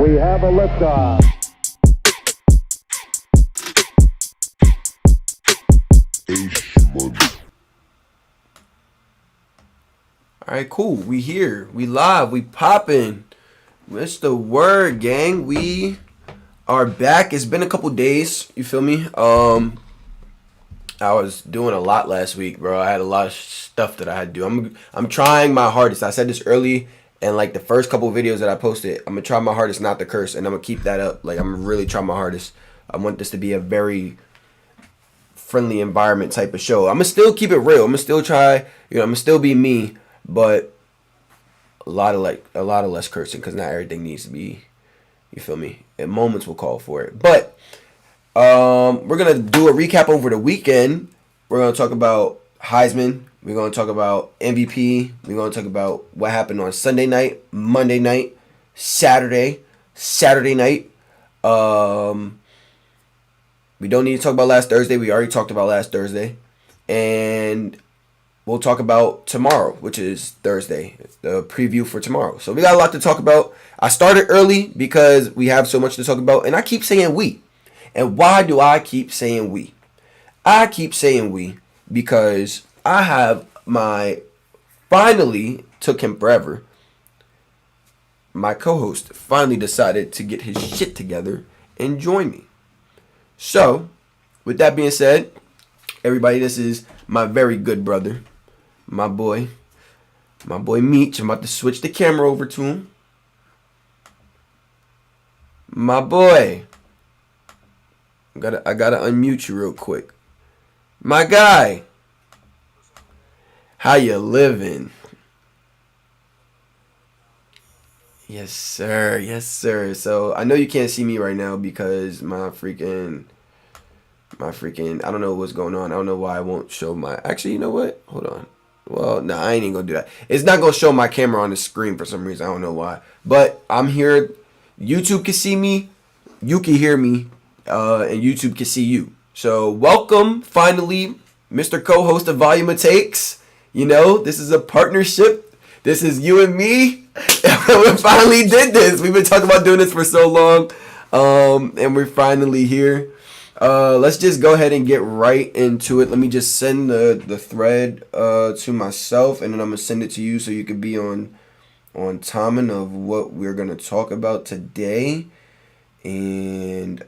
We have a liftoff. Alright, cool. We here. We live. We popping. What's the word, gang? We are back. It's been a couple days. You feel me? I was doing a lot last week, bro. I had a lot of stuff that I had to do. I'm trying my hardest. I said this early, and like the first couple videos that I posted, I'm gonna try my hardest not to curse, and I'm gonna keep that up. Like, I'm really trying my hardest. I want this to be a very friendly environment type of show. I'm gonna still keep it real. I'm gonna still try. I'm gonna still be me, but a lot of less cursing, because not everything needs to be. You feel me? And moments will call for it, but. We're gonna do a recap over the weekend. We're gonna talk about Heisman. We're gonna talk about MVP. We're gonna talk about what happened on Sunday night, Monday night, Saturday night. We don't need to talk about last Thursday. We already talked about last Thursday, and we'll talk about tomorrow, which is Thursday, the preview for tomorrow. So we got a lot to talk about. I started early because we have so much to talk about, and I keep saying we. And why do I keep saying we? I keep saying we because I have finally took him forever. My co-host finally decided to get his shit together and join me. So, with that being said, everybody, this is my very good brother, my boy Meech. I'm about to switch the camera over to him. My boy. I gotta unmute you real quick. My guy. How you living? Yes, sir. Yes, sir. So I know you can't see me right now because my freaking I don't know what's going on. I don't know why I won't show my actually, you know what? Hold on. Well, no, I ain't even gonna do that. It's not gonna show my camera on the screen for some reason. I don't know why. But I'm here. YouTube can see me. You can hear me. And YouTube can see you. So welcome, finally, Mr. Co-host of Volume of Takes. This is a partnership. This is you and me. We finally did this. We've been talking about doing this for so long. And we're finally here. Let's just go ahead and get right into it. Let me just send the thread to myself, and then I'm going to send it to you so you can be on timing of what we're going to talk about today. And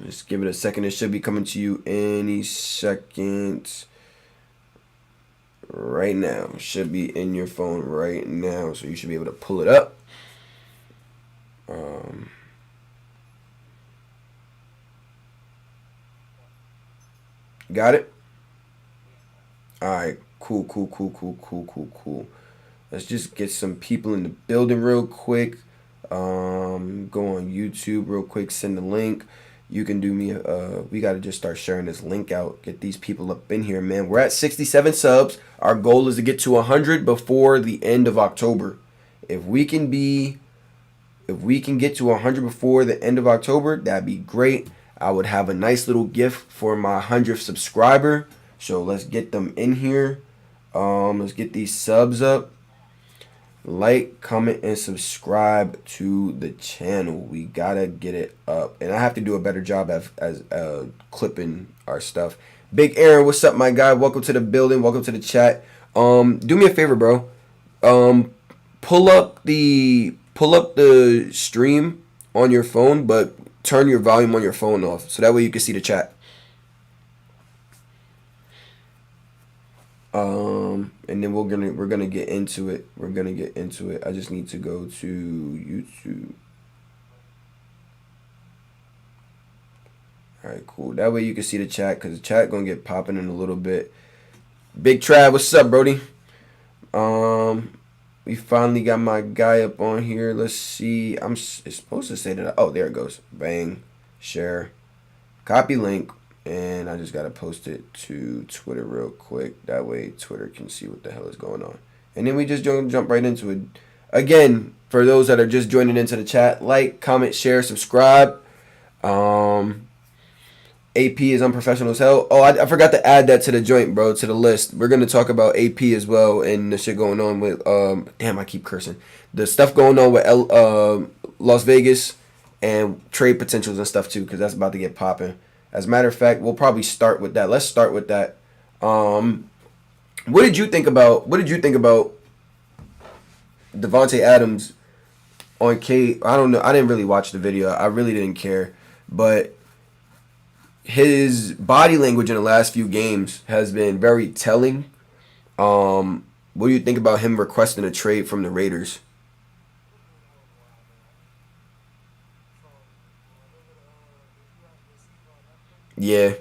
just give it a second. It should be coming to you any second. Right now. It should be in your phone right now. So you should be able to pull it up. Got it? Alright, cool. Let's just get some people in the building real quick. Go on YouTube real quick, send the link. You can do me we got to just start sharing this link out, get these people up in here, man. We're at 67 subs. Our goal is to get to 100 before the end of October. If we can get to 100 before the end of October, that'd be great. I would have a nice little gift for my 100th subscriber. So let's get them in here. Let's get these subs up. Like, comment, and subscribe to the channel. We gotta get it up, and I have to do a better job as clipping our stuff. Big Aaron, what's up, my guy? Welcome to the building. Welcome to the chat. Do me a favor, bro. Pull up the stream on your phone, but turn your volume on your phone off, so that way you can see the chat. And then we're gonna get into it. I just need to go to YouTube. All right, cool. That way you can see the chat, because the chat gonna get popping in a little bit. Big Trav, what's up, Brody? We finally got my guy up on here. Let's see. It's supposed to say that. Oh, there it goes. Bang, share, copy link. And I just got to post it to Twitter real quick. That way Twitter can see what the hell is going on. And then we just jump right into it. Again, for those that are just joining into the chat, like, comment, share, subscribe. AP is unprofessional as hell. Oh, I forgot to add that to the joint, bro, to the list. We're gonna talk about AP as well and the shit going on with damn, I keep cursing. The stuff going on with Las Vegas and trade potentials and stuff too, because that's about to get popping. As a matter of fact, we'll probably start with that. Let's start with that. What did you think about Devontae Adams on K? I don't know. I didn't really watch the video. I really didn't care, but his body language in the last few games has been very telling. What do you think about him requesting a trade from the Raiders? Yeah.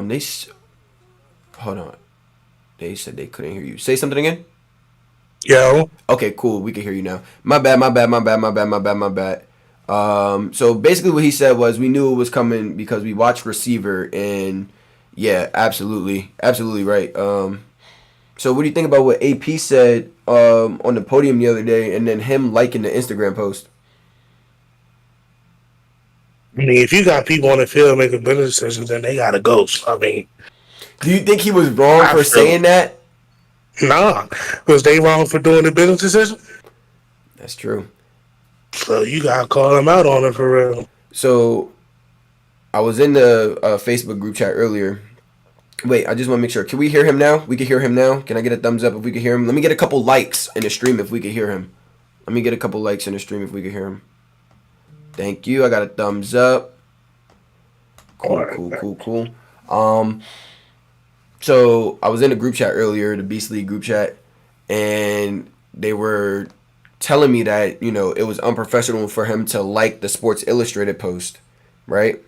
They hold on. They said they couldn't hear you. Say something again. Yo, Okay, cool. We can hear you now. My bad. My bad. So basically, what he said was we knew it was coming because we watched receiver, and yeah, absolutely right. So what do you think about what AP said on the podium the other day, and then him liking the Instagram post? I mean, if you got people on the field making business decisions, then they gotta go. So, I mean, Do you think he was wrong I for feel saying that? nah. Was they wrong for doing the business decision? That's true. So you gotta call them out on it for real. So I was in the Facebook group chat earlier. Wait, I just want to make sure. Can we hear him now? We can hear him now. Can I get a thumbs up if we can hear him? Let me get a couple likes in the stream if we can hear him. Let me get a couple likes in the stream if we can hear him. Thank you. I got a thumbs up. All Cool, right, cool, man. cool, cool. Um, so I was in the group chat earlier, the Beast League group chat, and they were telling me that it was unprofessional for him to like the Sports Illustrated post, right?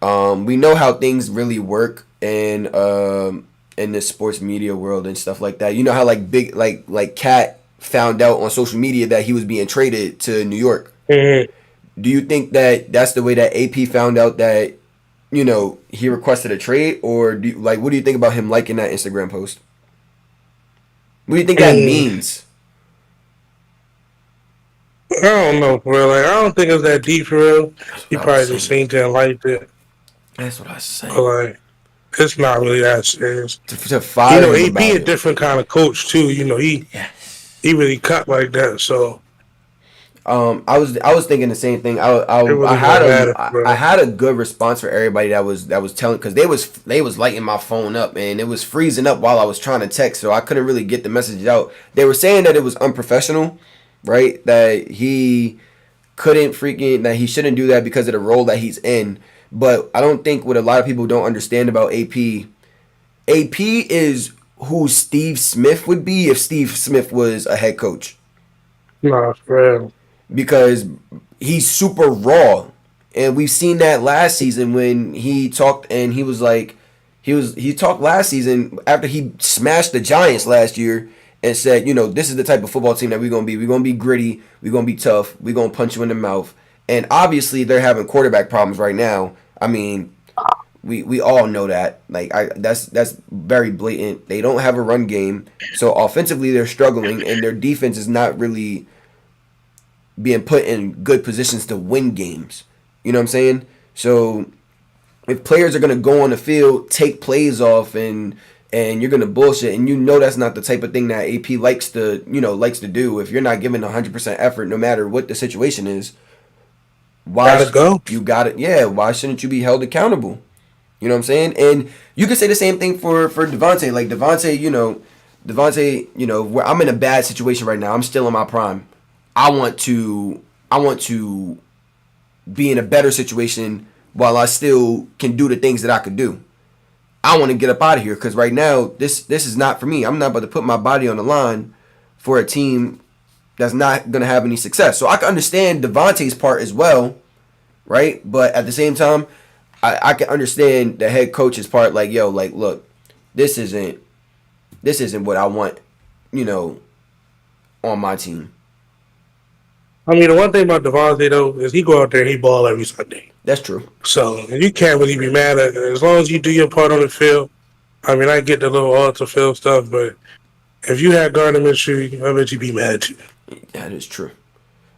We know how things really work in the sports media world and stuff like that. You know how like big like Cat found out on social media that he was being traded to New York. Mhm. Do you think that that's the way that AP found out that he requested a trade, or what do you think about him liking that Instagram post? What do you think that Mm, means? I don't know for real. Like, I don't think it's that deep for real. That's He what I was probably just saying. seen it and liked it, That's what I was but saying. like, it's not really that serious. To fire him AP about a it. different kind of coach too. He really cut like that, so I was thinking the same thing. it I really had don't matter, I bro. had a good response for everybody that was telling, because they was lighting my phone up, and it was freezing up while I was trying to text, so I couldn't really get the message out. They were saying that it was unprofessional, right? That he shouldn't do that because of the role that he's in. But I don't think what a lot of people don't understand about AP. AP is who Steve Smith would be if Steve Smith was a head coach, Nah, for real. because he's super raw, and we've seen that last season when he talked, and he was like, he talked last season after he smashed the Giants last year and said, this is the type of football team that we're gonna be. We're gonna be gritty. We're gonna be tough. We're gonna punch you in the mouth. And obviously, they're having quarterback problems right now. I mean, we all know that. Like, that's very blatant. They don't have a run game, so offensively they're struggling, and their defense is not really being put in good positions to win games. You know what I'm saying? So if players are gonna go on the field, take plays off, and you're gonna bullshit, and that's not the type of thing that AP likes to do. If you're not giving 100% effort, no matter what the situation is, why Gotta go. you got it? Yeah, why shouldn't you be held accountable? You know what I'm saying? And you can say the same thing for Devontae. Like Devontae, where I'm in a bad situation right now. I'm still in my prime. I want to be in a better situation while I still can do the things that I could do. I want to get up out of here because right now this is not for me. I'm not about to put my body on the line for a team that's not gonna have any success. So I can understand Devontae's part as well, right? But at the same time, I can understand the head coach's part. Like, yo, like, look, this isn't what I want, you know, on my team. I mean, the one thing about Devontae though is he go out there and he ball every Sunday. That's true. So you can't really be mad at it as long as you do your part on the field. I mean, I get the little off the field stuff, but if you had Gardner Minshew, I bet you'd be mad too. That is true.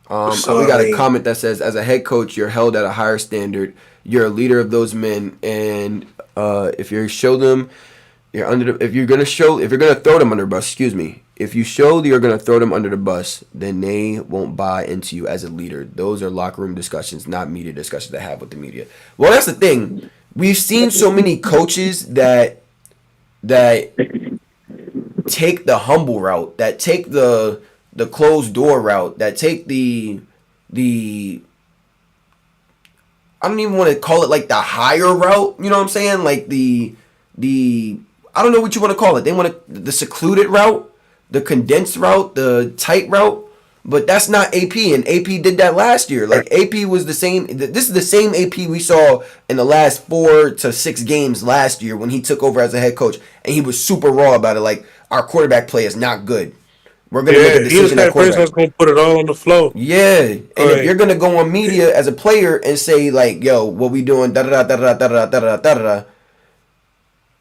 So We I got a mean, comment that says, as a head coach, you're held at a higher standard. You're a leader of those men, and if you show them, you're under. If you're gonna throw them under the bus, excuse me. If you show that you're gonna throw them under the bus, then they won't buy into you as a leader. Those are locker room discussions, not media discussions that have with the media. Well, that's the thing. We've seen so many coaches that take the humble route, that take the closed door route, that take the I don't even want to call it like the higher route. You know what I'm saying? Like the I don't know what you want to call it. They want the secluded route, the condensed route, the tight route. But that's not AP, and AP did that last year. Like AP was the same. This is the same AP we saw in the last 4 to 6 games last year when he took over as a head coach, and he was super raw about it. Like, our quarterback play is not good. We're gonna make a he was decision at that person that's quarterback. gonna put it all on the floor. Yeah, and if you're gonna go on media as a player and say like, "Yo, what we doing?" Da da da da da da da da da da.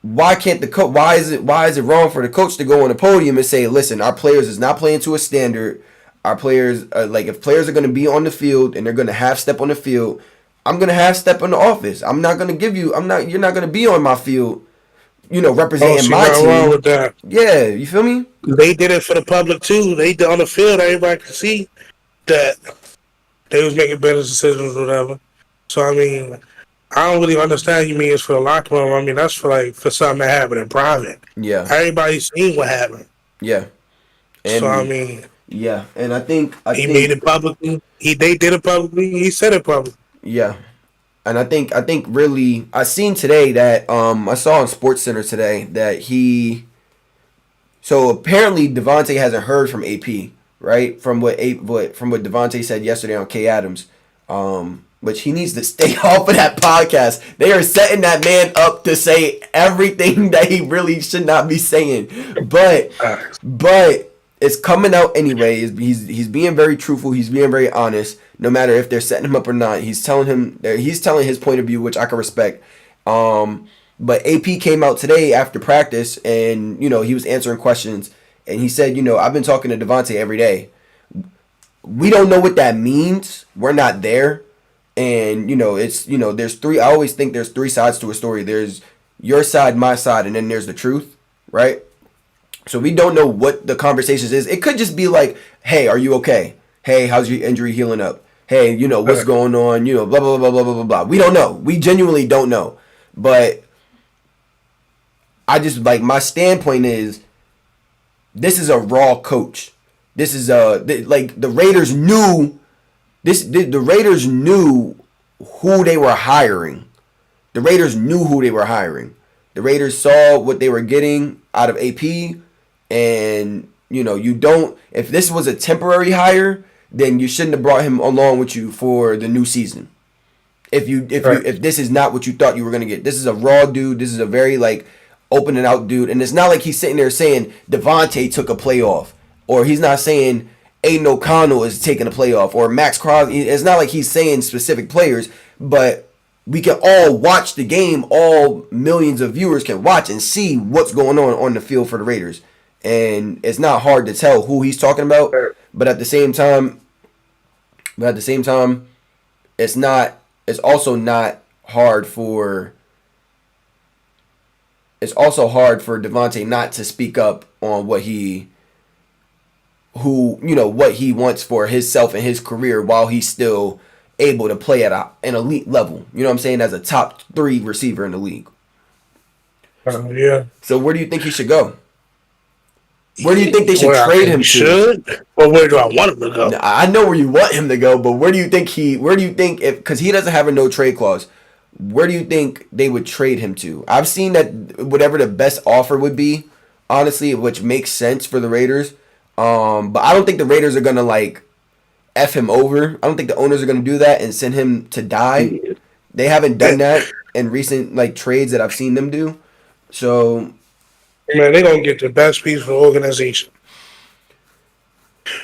Why can't the coach? Why is it wrong for the coach to go on the podium and say, "Listen, our players is not playing to a standard. Our players, like, if players are going to be on the field and they're going to half step on the field, I'm going to half step in the office. I'm not going to give you. I'm not. You're not going to be on my field. Representing my Nothing wrong team. with that. Yeah, you feel me? They did it for the public too. They did on the field. Everybody could see that they was making better decisions, or whatever. So I mean, I don't really understand. You mean it's for the locker room? I mean, that's for something that happened in private. Yeah, Everybody's seen what happened. yeah, So I and mean, yeah, and I think he made it publicly. They did it publicly. He said it publicly. yeah. And I think really I seen today that I saw on Sports Center today that so apparently Devontae hasn't heard from AP, right? From what Devontae said yesterday on K Adams, which he needs to stay off of that podcast. They are setting that man up to say everything that he really should not be saying, but it's coming out anyway. He's being very truthful. He's being very honest. No matter if they're setting him up or not, he's telling his point of view, which I can respect. But AP came out today after practice, and he was answering questions, and he said, I've been talking to Devontae every day. We don't know what that means. We're not there, and there's three. I always think there's 3 sides to a story. There's your side, my side, and then there's the truth, right? So we don't know what the conversations is. It could just be like, hey, are you okay? Hey, how's your injury healing up? Hey, what's going on? Blah, blah, blah, blah, blah, blah, blah. We don't know. We genuinely don't know. But I just, like, my standpoint is, this is a raw coach. This is the Raiders knew the Raiders knew who they were hiring. The Raiders knew who they were hiring. The Raiders saw what they were getting out of AP. And if this was a temporary hire, then you shouldn't have brought him along with you for the new season. If this is not what you thought you were gonna get, this is a raw dude. This is a very open and out dude, and it's not like he's sitting there saying Devontae took a playoff, or he's not saying Aiden O'Connell is taking a playoff, or Max Crosby. It's not like he's saying specific players, but we can all watch the game. All millions of viewers can watch and see what's going on the field for the Raiders. And it's not hard to tell who he's talking about, but at the same time, it's also hard for Devontae not to speak up on what he wants for himself and his career while he's still able to play at an elite level. You know what I'm saying? As a top 3 receiver in the league. Yeah. So where do you think he should go? Where do you think they should trade him to? Should? Or where do I want him to go? I know where you want him to go, but where do you think because he doesn't have a no trade clause, where do you think they would trade him to? I've seen that whatever the best offer would be, honestly, which makes sense for the Raiders. But I don't think the Raiders are gonna F him over. I don't think the owners are gonna do that and send him to die. They haven't done that in recent trades that I've seen them do. So man, they're going to get the best piece for the organization.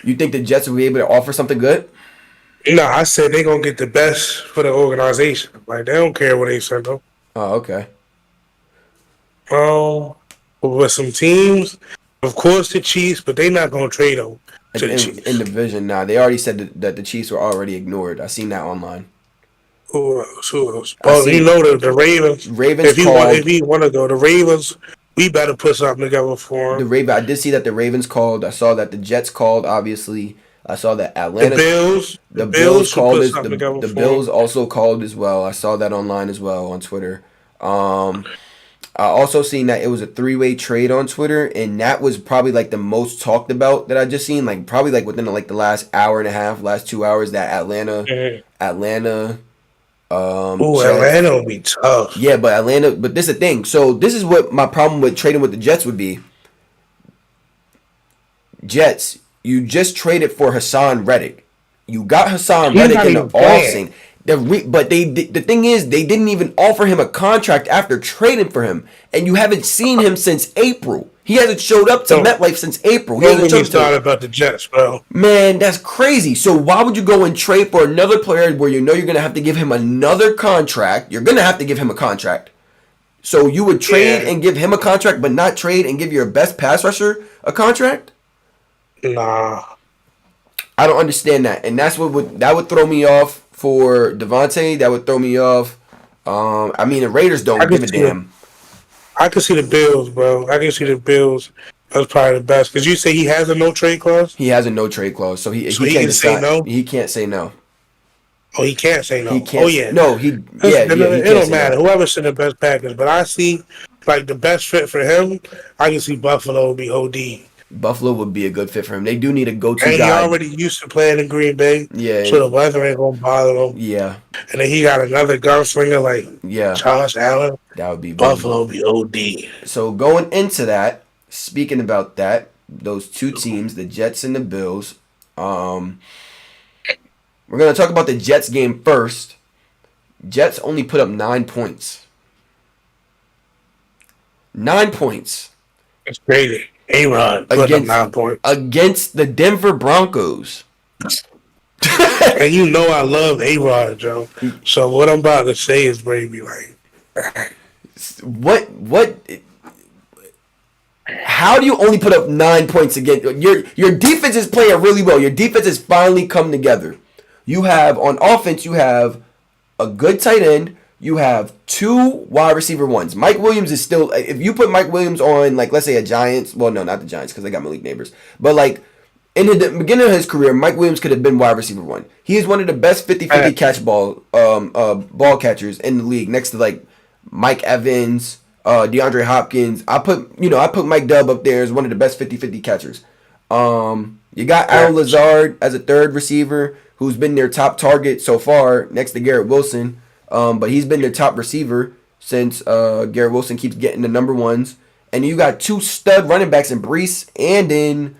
You think the Jets will be able to offer something good? No, I said they're going to get the best for the organization. They don't care what they send them. Oh, okay. With some teams, of course the Chiefs, but they're not going to trade them. to the In Chiefs. division. Nah, they already said that the Chiefs were already ignored. I seen that online. Who else? Who else? I Well, you seen know the Ravens. Ravens If called he want to go, the Ravens, we better put something together for the him. Raven. I did see that the Ravens called. I saw that the Jets called. Obviously, I saw that The Atlanta. Bills, the The Bills Bills should called put as something together the for Bills him. also called as well. I saw that online as well on Twitter. Um, I also seen that it was a 3-way trade on Twitter, and that was probably like the most talked about that I just seen. Like probably like within like the last hour and a half, last 2 hours. That Mhm. Atlanta, Ooh, Jets. Atlanta will be tough. Yeah, but Atlanta. But this is the thing. So this is what my problem with trading with the Jets would be. Jets, you just traded for Hassan Reddick. You got Hassan He's Reddick not in the even playing. offseason. But the thing is, they didn't even offer him a contract after trading for him, and you haven't seen him since April. He hasn't showed up to Don't MetLife since April. He don't hasn't get me showed up to. started about the Jets, bro. Man, that's crazy. So why would you go and trade for another player where you know you're gonna have to give him another contract? You're gonna have to give him a contract. So you would trade Yeah, and give him a contract, but not trade and give your best pass rusher a contract? nah. I don't understand that, and that's what would throw me off for Devontae. That would throw me off. I mean, the Raiders I don't can give a see the damn. I can see the Bills, bro. I can see the Bills. That's probably the best because you say he has a no trade clause, He has a no trade clause, so so he he can't can say decide. no. He can't say no. Oh, he can't say He no. Oh can't. yeah, No, he Listen, he it can't don't say no. matter. Whoever's in the best package, but I see like the best fit for him. I can see Buffalo will be OD, Buffalo would be a good fit for him. They do need a go-to and he guy. already used to playing in Green Bay, Yeah, so the weather ain't gonna bother him. yeah, And then he got another gunslinger like yeah. Josh Allen. That would be boom. Buffalo be OD. So going into that, speaking about that, those two teams, the Jets and the Bills. We're gonna talk about the Jets game first. Jets only put up 9 points. 9 points It's crazy. A-Rod putting up against 9 points. against the Denver Broncos. And you know I love A-Rod, Joe. So what I'm about to say is maybe like What? How do you only put up 9 points against your defense is playing really well. Your defense has finally come together. You have on offense, you have a good tight end. You have two wide receiver ones. Mike Williams is still. If you put Mike Williams on, like, let's say a Giants. Well, no, not the Giants because they got Malik Neighbors. But, like, in the beginning of his career, Mike Williams could have been wide receiver one. He is one of the best 50-50 catch ball catchers in the league, next to, like, Mike Evans, DeAndre Hopkins. I put Mike Dub up there as one of the best 50-50 catchers. You got Aaron Lazard as a third receiver who's been their top target so far next to Garrett Wilson. But he's been their top receiver since Garrett Wilson keeps getting the number ones. And you got two stud running backs in Brees and in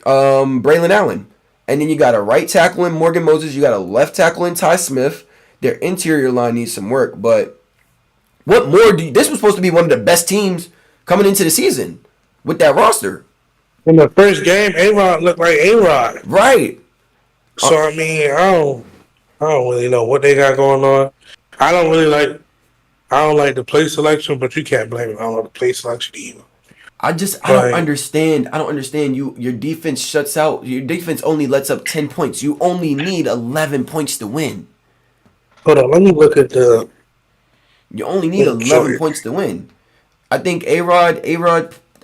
Braylon Allen. And then you got a right tackle in Morgan Moses. You got a left tackle in Ty Smith. Their interior line needs some work. But what more do you... This was supposed to be one of the best teams coming into the season with that roster. in the first game, A-Rod looked like A-Rod. Right. So I mean, I don't really know what they got going on. I don't like the play selection, but you can't blame it on the play selection either. I don't understand. I don't understand. Your defense shuts out. Your defense only lets up 10 points. You only need 11 points to win. Hold on, let me look at the. You only need 11 points to win. I think A-Rod,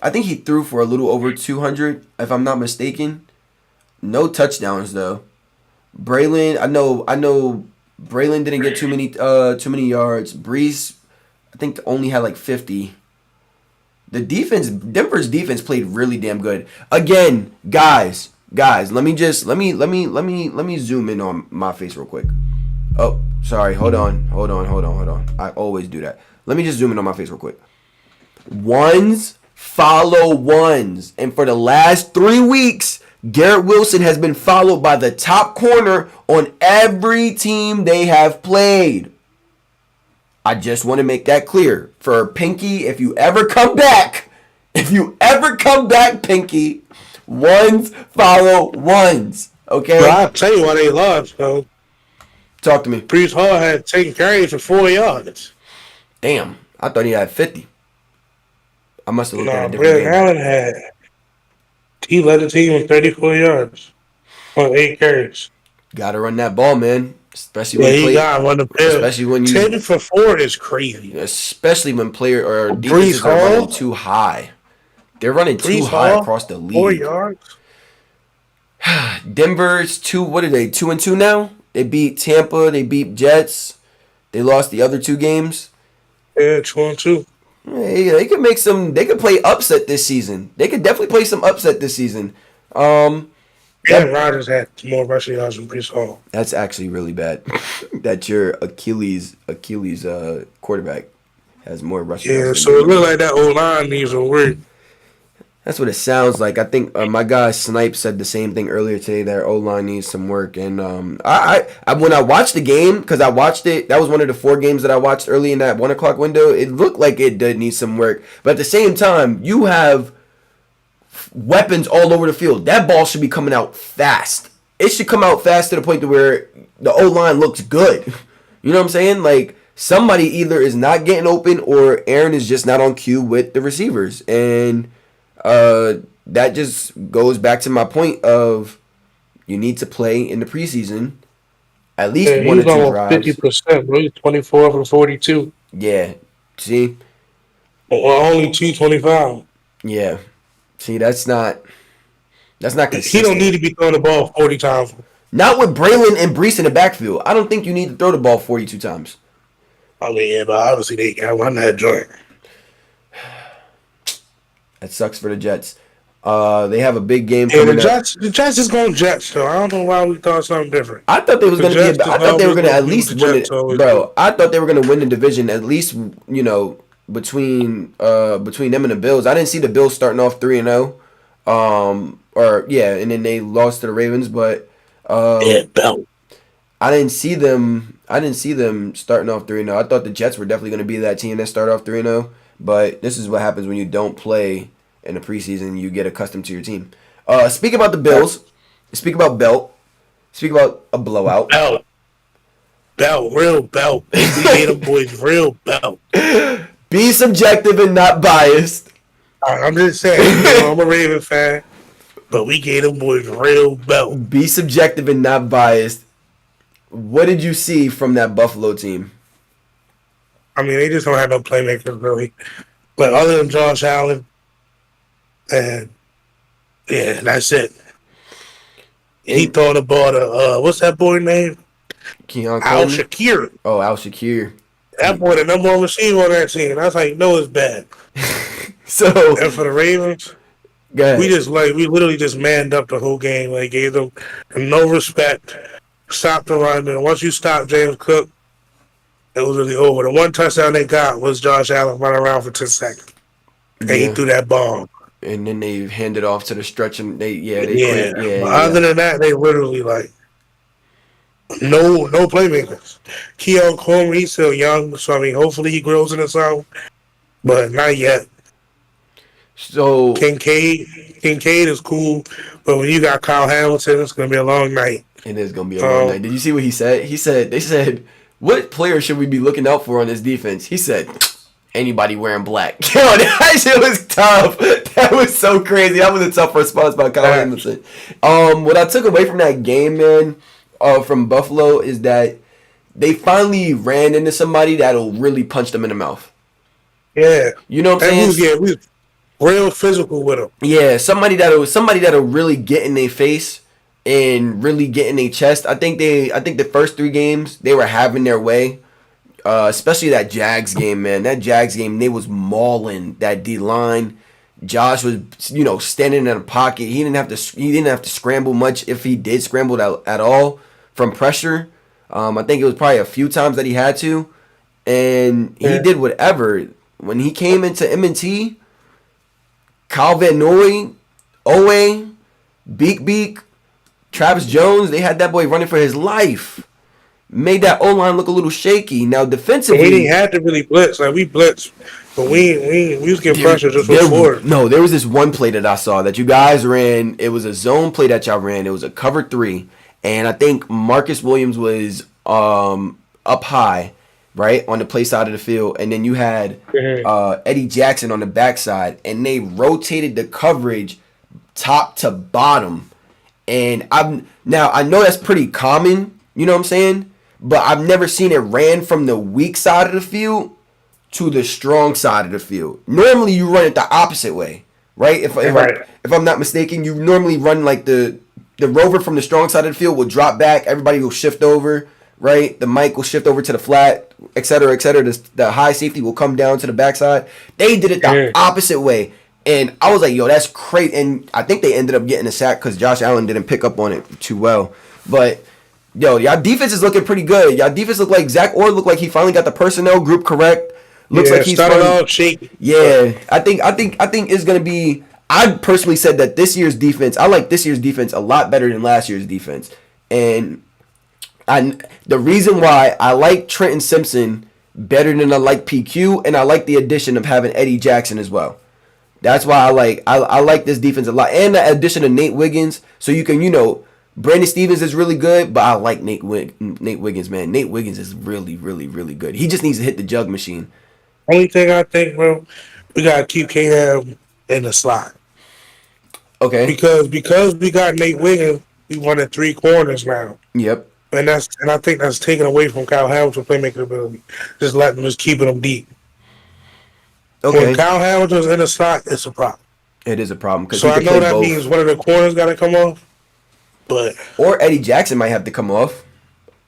I think he threw for a little over 200, if I'm not mistaken. No touchdowns though. Braylon, I know Braylon didn't get too many yards. Brees, I think only had like 50. Denver's defense played really damn good. Again, guys, let me zoom in on my face real quick. Oh, sorry. Hold on. I always do that. Let me just zoom in on my face real quick. Ones follow ones. And for the last 3 weeks, Garrett Wilson has been followed by the top corner on every team they have played. I just want to make that clear. For Pinky, if you ever come back, Pinky, ones follow ones. Okay? But I'll tell you why they lost, though. Talk to me. Brees Hall had 10 carries for 4 yards. Damn. I thought he had 50. I must have looked at a different Braylon game. Allen had He led the team with 34 yards on 8 carries. Gotta run that ball, man. Especially Yeah, when he play, got him on the field. especially when you, 10 for 4 is crazy. especially when player or Brees defenses are running Hall, too high. They're running too Brees high Hall, across the 4 league. yards. Denver's two. What are they? 2-2 now. They beat Tampa. They beat Jets. They lost the other two games. Yeah, 2-2. Hey, they could make some. They could play upset this season. They could definitely play some upset this season. Um, Aaron Rodgers had more rushing yards than Brees Hall. that's actually really bad. That your Achilles quarterback has more rushing Yeah, yards so than it you. looked like that old line needs a work. That's what it sounds like. I think my guy Snipe said the same thing earlier today. That O line needs some work. And I when I watched the game, because I watched it, that was one of the 4 games that I watched early in that 1 o'clock window. It looked like it did need some work, but at the same time, you have weapons all over the field. That ball should be coming out fast. It should come out fast to the point to where the O line looks good. You know what I'm saying? Like somebody either is not getting open or Aaron is just not on cue with the receivers and. That just goes back to my point of you need to play in the preseason at least Yeah, 1 or he's 2 almost drives. 50%, bro. He's 24 from 42. Yeah. See? Or only 225. Yeah. See, that's not He don't need consistent. to be throwing the ball 40 times. Not with Braylon and Brees in the backfield. I don't think you need to throw the ball 42 times. I mean, yeah, but obviously they got to run that joint. That sucks for the Jets. They have a big game Yeah, coming up. The Jets is going Jets, though. I don't know why we thought something different. I thought they was The gonna be. Jets I is thought they were always gonna going at to be what least the win Jets it, always do. bro. I thought they were gonna win the division at least. Between them and the Bills. I didn't see the Bills starting off 3-0. Or yeah, and then they lost to the Ravens. But Yeah, belt. I didn't see them. I didn't see them starting off 3-0. I thought the Jets were definitely gonna be that team that start off 3-0. But this is what happens when you don't play in the preseason. You get accustomed to your team. Speak about the Bills. Speak about Belt. Speak about a blowout. Belt. Belt. Real belt. We gave them boys real belt. Be subjective and not biased. I'm just saying, I'm a Raven fan, but we gave them boys real belt. Be subjective and not biased. What did you see from that Buffalo team? I mean, they just don't have no playmakers, really. But other than Josh Allen, and yeah, that's it. He throw the ball to, what's that boy name? Keon Al Coleman? Shakir. Oh, Al Shakir. That boy, the number 1 receiver on that team. That's how you know it's bad. So, And for the Ravens, go ahead. we literally just manned up the whole game. Like, gave them no respect. Stopped the run. And once you stop James Cook, it was really over. The one touchdown they got was Josh Allen running around for 10 seconds. And he Yeah. threw that ball. And then they handed off to the stretch and they Yeah. quit. But Yeah. other than that, they literally, like, no playmakers. Keon Coleman, he's still young. So, I mean, hopefully he grows into something. But not yet. So, Kincaid is cool. But when you got Kyle Hamilton, it's going to be a long night. it is going to be a long night. Did you see what he said? They said, what player should we be looking out for on this defense? He said, anybody wearing black. Yo, that shit was tough. That was so crazy. That was a tough response by Kyle Hamilton. What I took away from that game, man, from Buffalo is that they finally ran into somebody that'll really punch them in the mouth. Yeah. You know what I'm saying? We was real physical with him. Yeah, somebody that'll really get in their face and really get in their chest. I think the first 3 games they were having their way. Especially that Jags game, man. That Jags game, they was mauling that D line. Josh was, standing in a pocket. He didn't have to scramble much if he did scramble at all from pressure. I think it was probably a few times that he had to, and he did whatever. When he came into M&T, Kyle Van Noy, Owe, Beak, Travis Jones, they had that boy running for his life. Made that O-line look a little shaky. Now defensively, we didn't have to really blitz. Like we blitzed, but we was getting pressure just before. No, there was this one play that I saw that you guys ran. It was a zone play that y'all ran. It was a cover 3, and I think Marcus Williams was up high, right on the play side of the field, and then you had Eddie Jackson on the backside, and they rotated the coverage top to bottom. And I know that's pretty common, you know what I'm saying? But I've never seen it ran from the weak side of the field to the strong side of the field. Normally you run it the opposite way, right? If I'm not mistaken, you normally run like the rover from the strong side of the field will drop back, everybody will shift over, right? The mic will shift over to the flat, et cetera, et cetera. The high safety will come down to the backside. They did it the opposite way. And I was like, yo, that's crazy. And I think they ended up getting a sack because Josh Allen didn't pick up on it too well. But, yo, y'all defense is looking pretty good. Y'all defense look like Zach Orr looked like he finally got the personnel group correct. Looks like he's started off shaky. Yeah, I think it's gonna be. I personally said that this year's defense. I like this year's defense a lot better than last year's defense, and the reason why I like Trenton Simpson better than I like PQ, and I like the addition of having Eddie Jackson as well. That's why I like this defense a lot, and the addition of Nate Wiggins. So you can Brandon Stevens is really good, but I like Nate Wiggins, man. Nate Wiggins is really, really, really good. He just needs to hit the jug machine. Only thing I think, bro, we gotta keep Cam in the slot. Okay. Because we got Nate Wiggins, we wanted 3 corners now. Yep. And I think that's taken away from Kyle Hamilton's playmaking ability. Just keeping them deep. Okay. When Kyle Hamilton's in the slot, it's a problem. It is a problem because so I know that means one of the corners got to come off, or Eddie Jackson might have to come off.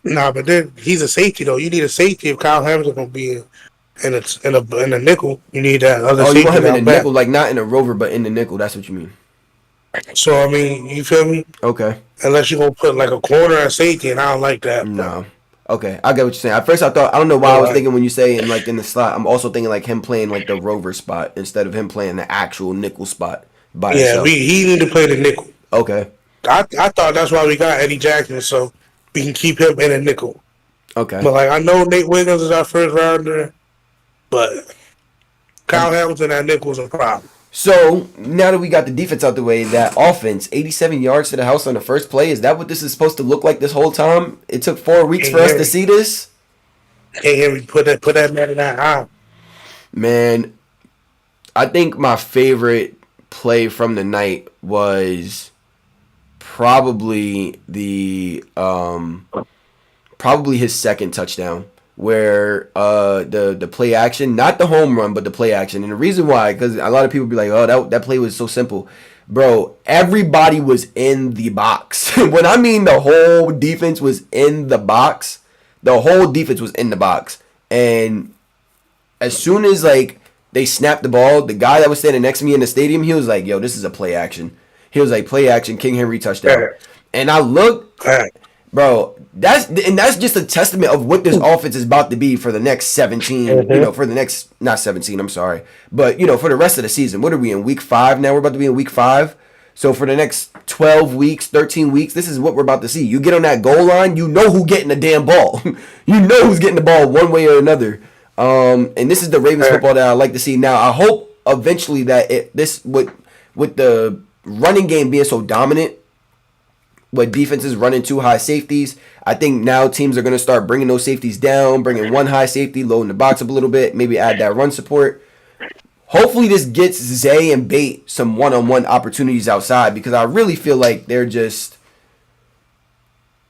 Nah, but then he's a safety though. You need a safety if Kyle Hamilton's gonna be in a nickel. You need that other safety. Oh, you want him in the nickel, like not in a rover, but in the nickel. That's what you mean. So I mean, you feel me? Okay. Unless you're gonna put like a corner at safety, and I don't like that. No. Okay, I get what you're saying. At first, I don't know why I was thinking when you say in the slot. I'm also thinking like him playing like the rover spot instead of him playing the actual nickel spot by himself. He need to play the nickel. Okay. I thought that's why we got Eddie Jackson, so we can keep him in a nickel. Okay. But like I know Nate Wiggins is our first rounder, but Kyle Hamilton at nickel is a problem. So now that we got the defense out the way, that offense, 87 yards to the house on the first play. Is that what this is supposed to look like this whole time? It took 4 weeks for us to see this. Can't hear me put that man in that eye. Man, I think my favorite play from the night was probably probably his second touchdown, where the play action, not the home run, but the play action. And the reason why, because a lot of people be like, oh, that play was so simple. Bro, everybody was in the box. When I mean the whole defense was in the box, the whole defense was in the box. And as soon as like they snapped the ball, the guy that was standing next to me in the stadium, he was like, yo, this is a play action. He was like, play action, King Henry touchdown. And I looked, bro, that's just a testament of what this offense is about to be for the next 17, not 17, I'm sorry. But, for the rest of the season. What are we in, week 5 now? We're about to be in week 5. So for the next 12 weeks, 13 weeks, this is what we're about to see. You get on that goal line, you know who's getting the damn ball. You know who's getting the ball one way or another. And this is the Ravens football that I like to see. Now, I hope eventually that with the running game being so dominant, what defenses running 2 high safeties, I think now teams are going to start bringing those safeties down, bringing 1 high safety, loading the box up a little bit, maybe add that run support. Hopefully this gets Zay and Bate some one-on-one opportunities outside, because I really feel like they're just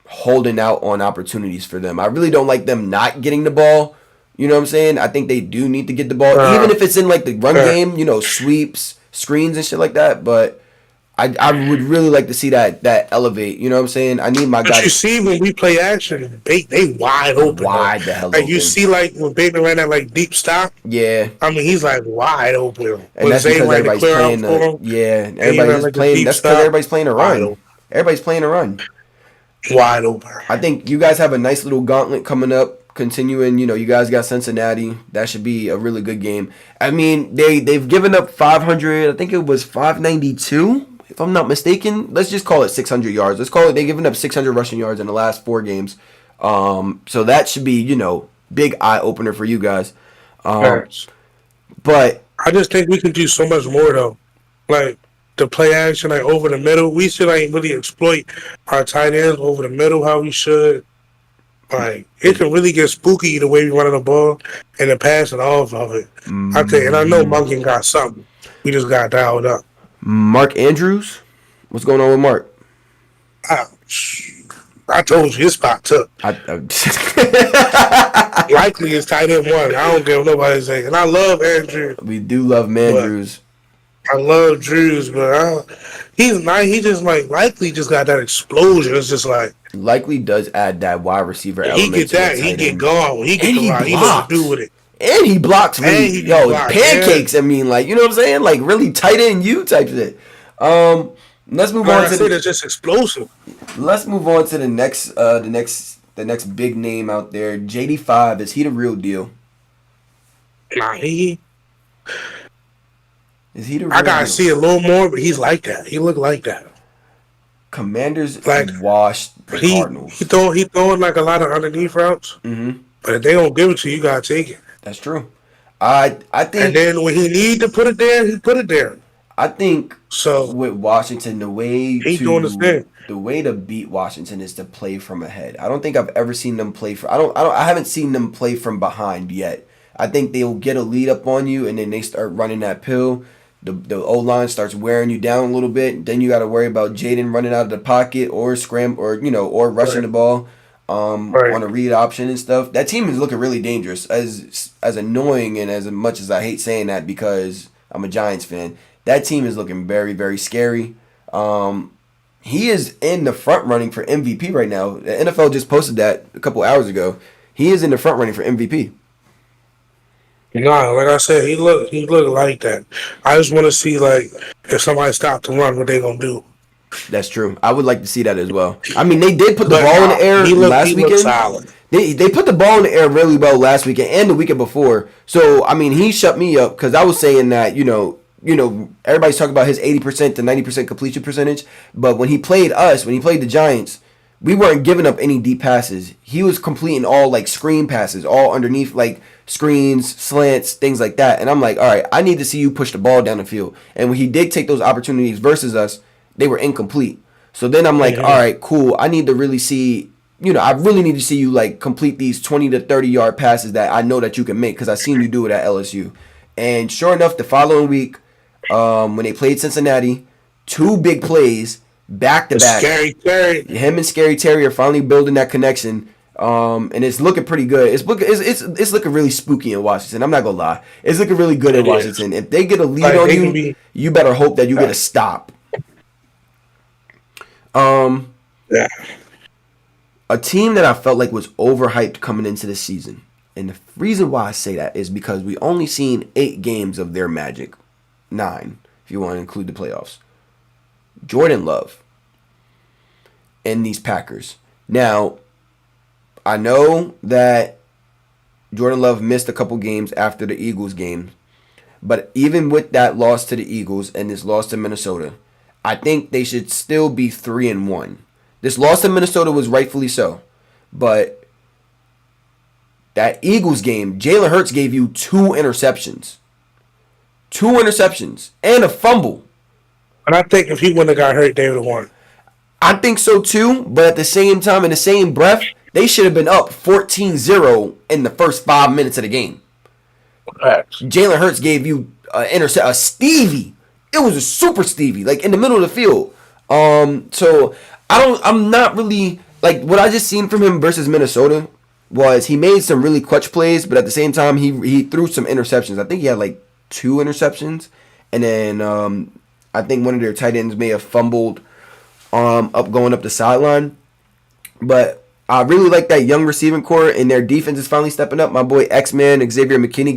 holding out on opportunities for them. I really don't like them not getting the ball. You know what I'm saying? I think they do need to get the ball, even if it's in like the run game, sweeps, screens and shit like that. But I would really like to see that elevate. You know what I'm saying? I need my guys. But you see when we play action, they wide open. Wide the hell open. Like you see like when Bateman ran that like deep stop. Yeah. I mean he's like wide open. And that's because everybody's playing everybody's playing. That's because everybody's playing a run. Everybody's playing a run. Wide open. I think you guys have a nice little gauntlet coming up. Continuing, you guys got Cincinnati. That should be a really good game. I mean, they've given up 500. I think it was 592. If I'm not mistaken, let's just call it 600 yards. Let's call it they've given up 600 rushing yards in the last 4 games. So that should be, big eye opener for you guys. But I just think we can do so much more though. Like the play action, like over the middle, we should like really exploit our tight ends over the middle how we should. Like it can really get spooky the way we run the ball and then passing off of it. I think, and I know Monken got something. We just got dialed up. Mark Andrews? What's going on with Mark? I, I told you his spot took. Likely is tight end one. I don't give nobody's saying. And I love Andrew. We do love Mandrews. I love Drews, but he's nice. He just like Likely just got that explosion. It's just like Likely does add that wide receiver element. He get that. He get gone. He get the line. He knows what to do with it. And he blocks really, pancakes. Yeah. I mean, like, you know what I'm saying? Like, really tight end you type shit. Let's move on to it's just explosive. Let's move on to the next big name out there. JD5, is he the real deal? Nah, is he the real I gotta deal? see a little more, but he's like that. He look like that. Commanders washed the Cardinals. He throwing like a lot of underneath routes. Mm-hmm. But if they don't give it to you, you gotta take it. That's true. I think. And then when he need to put it there, he put it there. I think so. With Washington, the way doing his thing. The way to beat Washington is to play from ahead. I don't think I've ever seen them play I haven't seen them play from behind yet. I think they'll get a lead up on you and then they start running that pill. The O-line starts wearing you down a little bit. Then you got to worry about Jaden running out of the pocket or or rushing the ball on a read option and stuff. That team is looking really dangerous. As annoying and as much as I hate saying that because I'm a Giants fan, that team is looking very, very scary. He is in the front running for MVP right now. The NFL just posted that a couple hours ago. He is in the front running for MVP. Nah, like I said, he look like that. I just want to see like if somebody stopped to run, what they gonna do. That's true. I would like to see that as well. I mean, they did put the ball in the air last weekend. Solid. They put the ball in the air really well last weekend and the weekend before. So I mean, he shut me up because I was saying that everybody's talking about his 80% to 90% completion percentage, but when he played the Giants, we weren't giving up any deep passes. He was completing all like screen passes, all underneath like screens, slants, things like that. And I'm like, all right, I need to see you push the ball down the field. And when he did take those opportunities versus us, they were incomplete. So then I'm like, all right, cool. I need to really see, I really need to see you like complete these 20 to 30 yard passes that I know that you can make because I seen you do it at LSU. And sure enough, the following week, when they played Cincinnati, 2 big plays back to back. Scary Terry. Him and Scary Terry are finally building that connection. And it's looking pretty good. It's looking really spooky in Washington. I'm not gonna lie. It's looking really good in Washington. If they get a lead on you, you better hope that you get a stop. Yeah. A team that I felt like was overhyped coming into the season. And the reason why I say that is because we only seen 8 games of their magic. 9, if you want to include the playoffs. Jordan Love and these Packers. Now, I know that Jordan Love missed a couple games after the Eagles game, but even with that loss to the Eagles and this loss to Minnesota, I think they should still be 3-1. This loss to Minnesota was rightfully so, but that Eagles game, Jalen Hurts gave you 2 interceptions. 2 interceptions and a fumble. And I think if he wouldn't have got hurt, they would have won. I think so too, but at the same time, in the same breath, they should have been up 14-0 in the first 5 minutes of the game. Facts. Jalen Hurts gave you a Stevie. It was a super Stevie, like in the middle of the field. So I'm not really like what I just seen from him versus Minnesota was he made some really clutch plays, but at the same time he threw some interceptions. I think he had like 2 interceptions, and then I think one of their tight ends may have fumbled going up the sideline. But I really like that young receiving core, and their defense is finally stepping up. My boy X-Man Xavier McKinney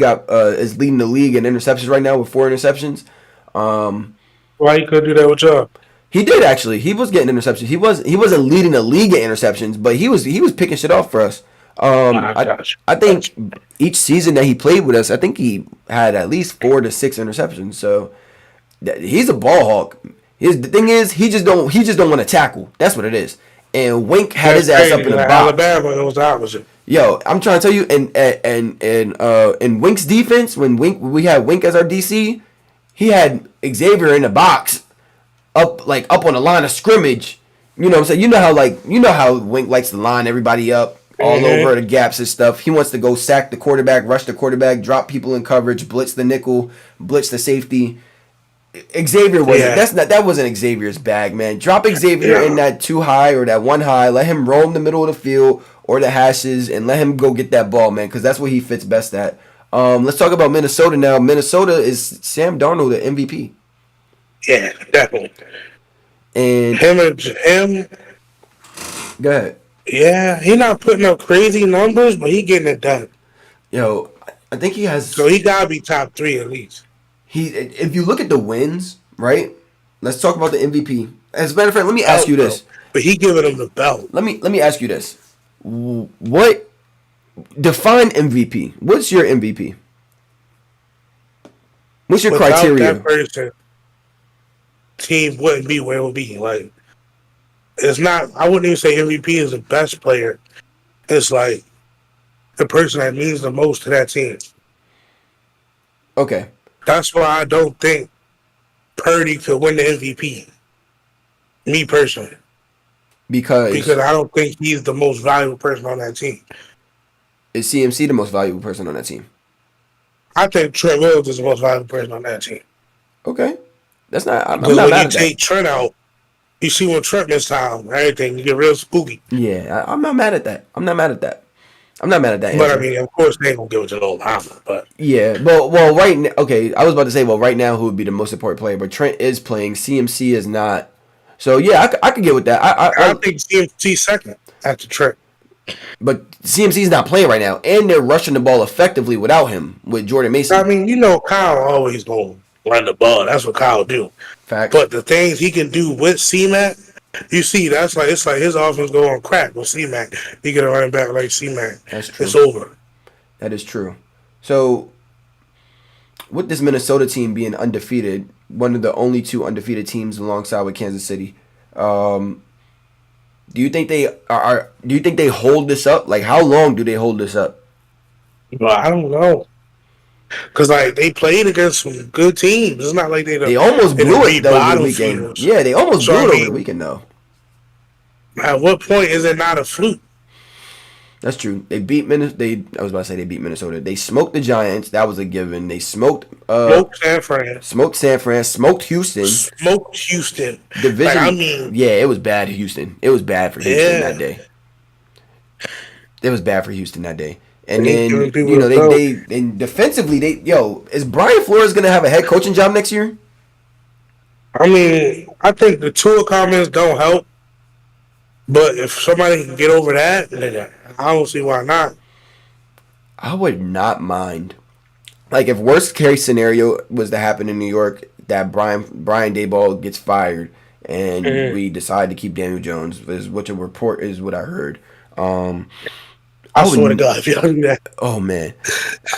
is leading the league in interceptions right now with 4 interceptions. Why you couldn't do that with y'all? He did actually. He was getting interceptions. He wasn't leading the league in interceptions, but he was picking shit off for us. I think each season that he played with us, I think he had at least 4 to 6 interceptions. So he's a ball hawk. The thing is, he just don't want to tackle. That's what it is. And Wink had his ass up in the box. Alabama, it was the opposite. Yo, I'm trying to tell you, in Wink's defense, when we had Wink as our DC, he had Xavier in the box, up on the line of scrimmage. You know what I'm saying? You know how Wink likes to line everybody up all over the gaps and stuff. He wants to go sack the quarterback, rush the quarterback, drop people in coverage, blitz the nickel, blitz the safety. Xavier wasn't. Yeah. That wasn't Xavier's bag, man. Drop Xavier in Yeah. that 2 high or that 1 high. Let him roam the middle of the field or the hashes and let him go get that ball, man, because that's what he fits best at. Let's talk about Minnesota now. Minnesota is Sam Darnold the MVP, Yeah, definitely. and Him. go ahead, Yeah, he not putting up crazy numbers, but he getting it done. yo. I think he has. So he gotta be top 3 at least. If you look at the wins, right? Let's talk about the MVP. As a matter of fact, let me ask Belt you though. this. But he giving him the belt. Let me ask you this. What define MVP? What's your MVP? What's your Without criteria? that person, team wouldn't be where it would be. Like it's not. I wouldn't even say MVP is the best player. It's like the person that means the most to that team. Okay, That's why I don't think Purdy could win the MVP. Me personally, because because I don't think he's the most valuable person on that team. is CMC the most valuable person on that team? I think Trent Williams is the most valuable person on that team. Okay, that's not. I'm Because not when mad you at that. take Trent out, you see when Trent missed time, everything you get real spooky. Yeah, I'm not mad at that. I'm not mad at that. I'm not mad at that But I answer. mean, of course, they ain't gonna give it to Old Hama. But Yeah, well, right now, okay. I was about to say, well, right now, who would be the most important player? But Trent is playing. CMC is not. So yeah, I could get with that. I think CMC second after Trent. But CMC's not playing right now, and they're rushing the ball effectively without him with Jordan I Mason. mean, Kyle always gonna run the ball. That's what Kyle do. Facts. But the things he can do with C-Mac, you see, it's like his offense go on crack with C-Mac. He get a running back like C-Mac. That's true. It's over. That is true. So, with this Minnesota team being undefeated, one of the only 2 undefeated teams alongside with Kansas City, do you think they are? Do you think they hold this up? Like, how long do they hold this up? But I don't know. Because, like, they played against some good teams. It's not like They almost they blew done it beat though over the bottom weekend. feeders. Yeah, they almost So, blew I it over the mean, weekend though. at what point is it not a fluke? That's true. They beat Minnesota. I was about to say they beat Minnesota. They smoked the Giants. That was a given. They smoked Smoke San Fran. smoked Houston. Smoked Houston. Division. Like, I mean, Yeah, it was bad. Houston. It was bad for Houston Yeah. that day. It was bad for Houston that day. And They then giving people the belt. and defensively is Brian Flores gonna have a head coaching job next year? I mean, I think the Tua comments don't help. But if somebody can get over that, then I don't see why not. I would not mind. Like if worst case scenario was to happen in New York, that Brian Daboll gets fired, and we decide to keep Daniel Jones, is what the report is. What I heard. I swear to God, if y'all do that. Oh man,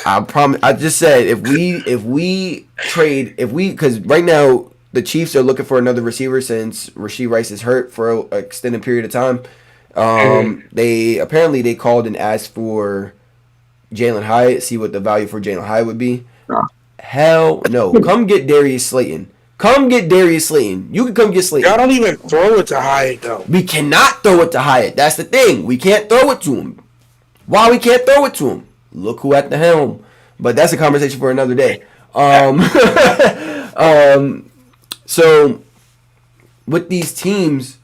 I promise. I just said if we trade because right now the Chiefs are looking for another receiver since Rashee Rice is hurt for an extended period of time. They called and asked for Jalen Hyatt, see what the value for Jalen Hyatt would be. Hell no! Come get Darius Slayton. Come get Darius Slayton. You can come get Slayton. Y'all don't even throw it to Hyatt, though. We cannot throw it to Hyatt. That's the thing. We can't throw it to him. Why we can't throw it to him? Look who at the helm. But that's a conversation for another day. So with these teams,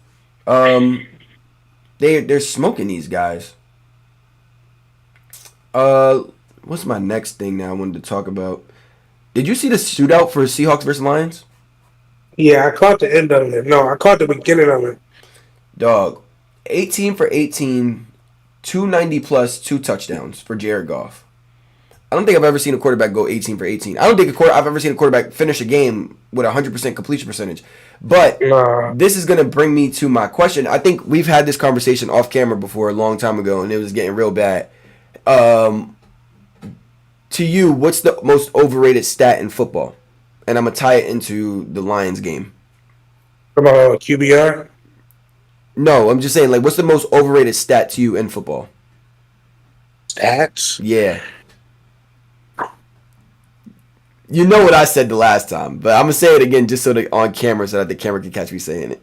they're smoking these guys. What's my next thing now I wanted to talk about? Did you see the shootout for Seahawks versus Lions? Yeah, I caught the end of it. No, I caught the beginning of it. Dog, 18 for 18, 290 plus, 2 touchdowns for Jared Goff. I don't think I've ever seen a quarterback go 18 for 18. I don't think I've ever seen a quarterback finish a game with a 100% completion percentage. But Nah. this is going to bring me to my question. I think we've had this conversation off camera before a long time ago, and it was getting real bad. To you, what's the most overrated stat in football? And I'm going to tie it into the Lions game. Come on, QBR. No, I'm just saying, like, what's the most overrated stat to you in football? Stats. Yeah. You know what I said the last time, but I'm going to say it again just so that on camera so that the camera can catch me saying it.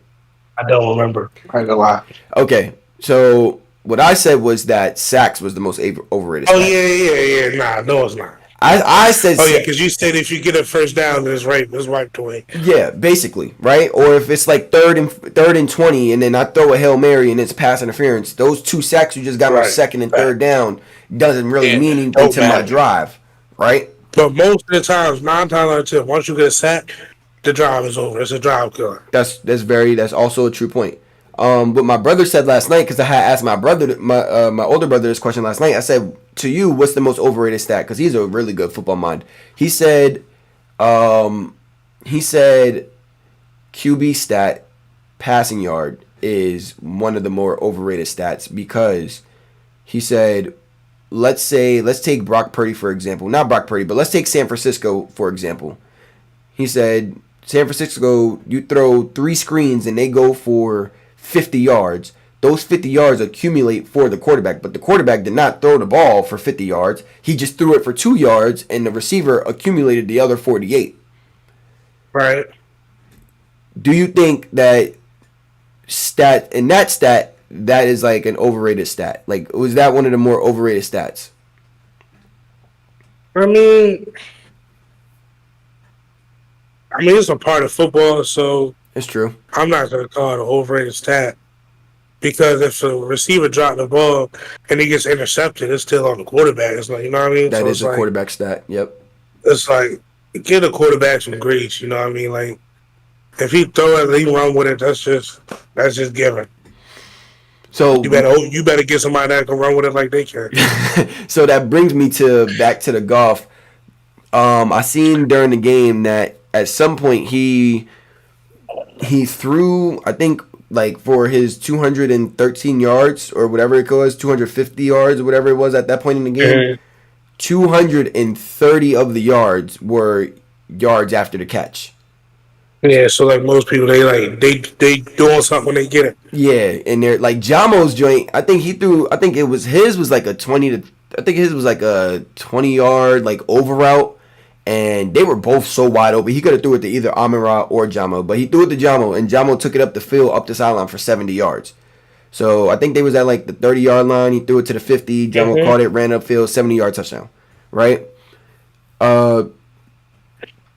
I don't remember. I ain't gonna lie. Okay, so what I said was that sacks was the most overrated Oh, stat. yeah. Nah, no, it's not. I said Oh yeah, because you said if you get a first down, it's wiped away. yeah, basically, right? Or if it's like third and 20, and then I throw a Hail Mary and it's pass interference, those 2 sacks you just got on Right. second and Right. third down doesn't really Yeah, mean anything don't to my matter. drive, right? But most of the times, 9 times out of 10, once you get a sack, the drive is over. It's a drive killer. That's also a true point. What my brother said last night, because I had asked my brother, my older brother, this question last night. I said, to you, what's the most overrated stat? Because he's a really good football mind. He said, QB stat, passing yard is one of the more overrated stats because he said, let's take Brock Purdy for example. Not Brock Purdy, but let's take San Francisco for example. He said, San Francisco, you throw 3 screens and they go for 50 yards. Those 50 yards accumulate for the quarterback, but the quarterback did not throw the ball for 50 yards. He just threw it for 2 yards, and the receiver accumulated the other 48. Right. Do you think that stat, that is like an overrated stat? Like, was that one of the more overrated stats? I mean, it's a part of football, so It's true. I'm not going to call it an overrated stat. Because if a receiver dropped the ball and he gets intercepted, it's still on the quarterback. It's like, you know what I mean? That So is it's a quarterback stat. Yep. It's like, give the quarterback some grace, you know what I mean? Like, if he throw it, he run with it, that's just given. So You better get somebody that can run with it like they can. so that brings me back to the golf. I seen during the game that at some point he threw, I think, like for his 213 yards or whatever it was, 250 yards or whatever it was at that point in the game. 230 of the yards were yards after the catch. Yeah, so like most people, they doing something when they get it. Yeah, and they're like Jamo's joint. I think his was like a 20-yard like over route, and they were both so wide open. He could have threw it to either Amon-Ra or Jamo, but he threw it to Jamo, and Jamo took it up the field, up the sideline for 70 yards. So I think they was at like the 30-yard line. He threw it to the 50. Jamo caught it, ran upfield, 70-yard touchdown. Right?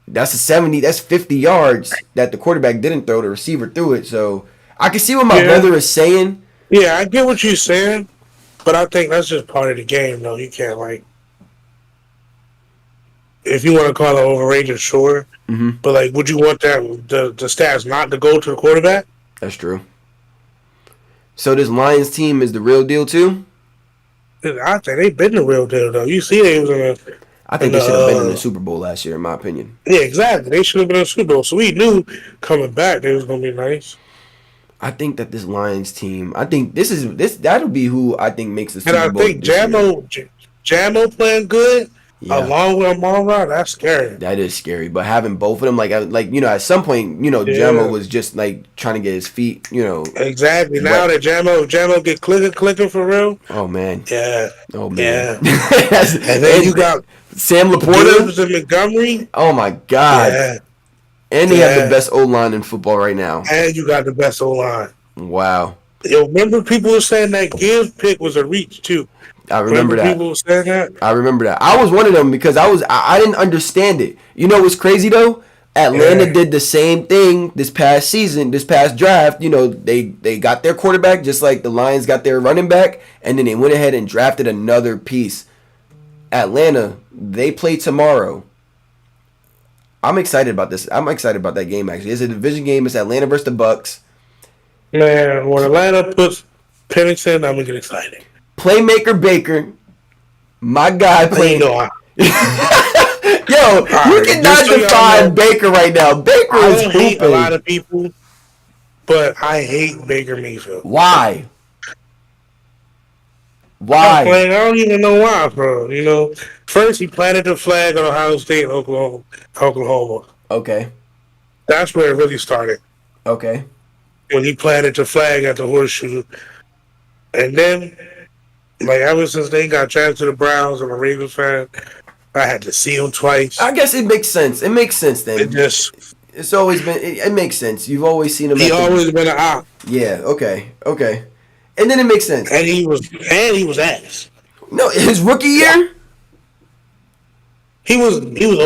That's 50 yards that the quarterback didn't throw. The receiver threw it. So I can see what my brother is saying. Yeah, I get what you're saying, but I think that's just part of the game, though. You can't, like, if you want to call it overrated, sure. Mm-hmm. But, like, would you want the stats not to go to the quarterback? That's true. So this Lions team is the real deal, too? I think they've been the real deal, though. You see they was in the... I think they should have been in the Super Bowl last year, in my opinion. Yeah, exactly. They should have been in the Super Bowl. So we knew coming back they was going to be nice. I think that this Lions team, that'll be who I think makes the Super Bowl. And I think Jamo playing good, along with Amon-Ra, that's scary. That is scary. But having both of them, like at some point, Jamo was just like trying to get his feet, Exactly. Now that Jamo get clicking for real. Oh man. Yeah. Oh man. Yeah. And then you got Sam Laporta and Montgomery. Oh my God. Yeah. And they have the best O-line in football right now. And you got the best O-line. Wow. Yo, remember people were saying that Gibbs pick was a reach too. I remember that. People were saying that. I remember that. I was one of them because I didn't understand it. You know what's crazy though? Atlanta did the same thing this past draft. They got their quarterback just like the Lions got their running back, and then they went ahead and drafted another piece. Atlanta, they play tomorrow. I'm excited about this. I'm excited about that game, actually. It's a division game. It's Atlanta versus the Bucks. Man, when Atlanta puts Pennington, I'm going to get excited. Playmaker Baker. My guy playing. Yo, you cannot define Baker right now. Baker is hooping. I hate a lot of people, but I hate Baker Mayfield. Why? I don't even know why, bro. First he planted the flag on Ohio State and Oklahoma. Okay. That's where it really started. Okay. When he planted the flag at the horseshoe. And then, like, ever since they got drafted to the Browns, I'm a Ravens fan, I had to see him twice. I guess it makes sense. It makes sense then. It's always been, it makes sense. You've always seen him. He always been an op. Yeah, okay. And then it makes sense. And he was ass. No, his rookie year? he was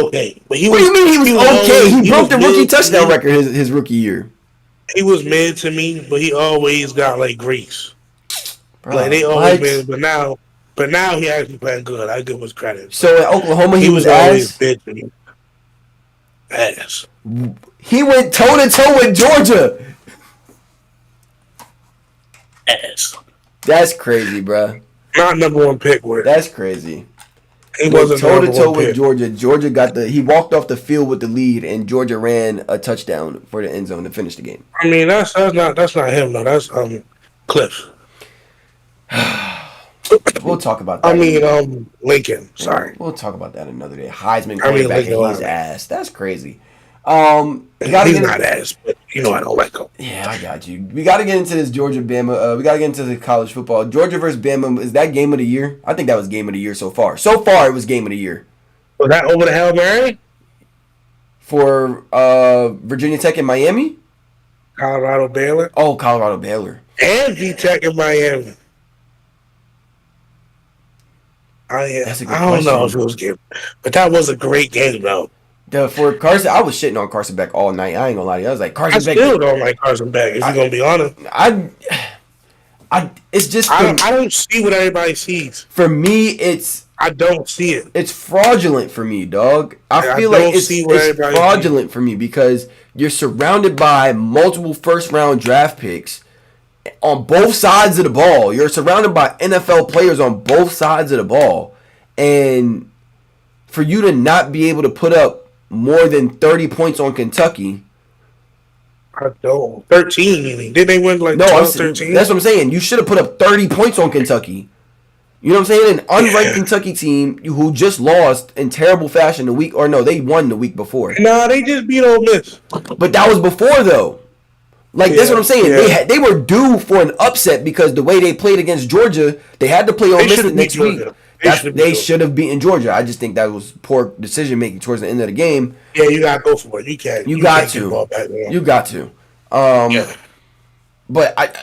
okay, but he What was. do you mean he was okay? Always, He broke the rookie mid to touchdown me. record his rookie year. He was mid to me, but he always got like grease. Like they Bro, always what? made, but now he actually playing good. I give him his credit. So But at Oklahoma, he he was was always ass. mid to me. Ass. He went toe to toe with Georgia. Ass. That's crazy, bro. Not number one pick. Where That's crazy. he Went wasn't toe to number toe one with pick. Georgia. Georgia got the. He walked off the field with the lead, and Georgia ran a touchdown for the end zone to finish the game. I mean, that's not him though. That's Cliff. We'll talk about I that. mean, Lincoln. Sorry. We'll talk about that another day. Heisman I mean, quarterback, and Lincoln he's Riley. ass. That's crazy. Gotta He's get not ass, but I don't like him. Yeah, I got you. We got to get into this Georgia Bama. We got to get into the college football. Georgia versus Bama. Is that game of the year? I think that was game of the year so far. So far, it was game of the year Was that over the Hail Mary? for Virginia Tech and Miami. Colorado Baylor Oh, Colorado Baylor. and V-Tech in Miami. That's a good I don't know if question. it was game, but that was a great game though. For Carson, I was shitting on Carson Beck all night. I ain't gonna lie to you. I was like, I Carson Beck. still don't like Carson Beck. If you're gonna be honest, It's just I don't see what everybody sees. for me. I don't see it. It's fraudulent for me, dog. I feel don't like see what it's everybody fraudulent for me because you're surrounded by multiple first round draft picks on both sides of the ball. You're surrounded by NFL players on both sides of the ball. And for you to not be able to put up more than 30 points on Kentucky. I don't. 13, you mean? Did they win like No, 12, 13? that's what I'm saying. You should have put up 30 points on Kentucky. You know what I'm saying? An unranked Yeah. Kentucky team who just lost in terrible fashion the week, or no, they won the week before. Nah, they just beat Ole Miss. But that was before though. Like that's Yeah, what I'm saying. yeah. They were due for an upset because the way they played against Georgia, they had to play Ole They Miss the should've next beat week. Georgia. They should have beaten Georgia. I just think that was poor decision making towards the end of the game. Yeah, you gotta go for it. You can't. You got can't get the ball back to. there. You got to. Yeah. But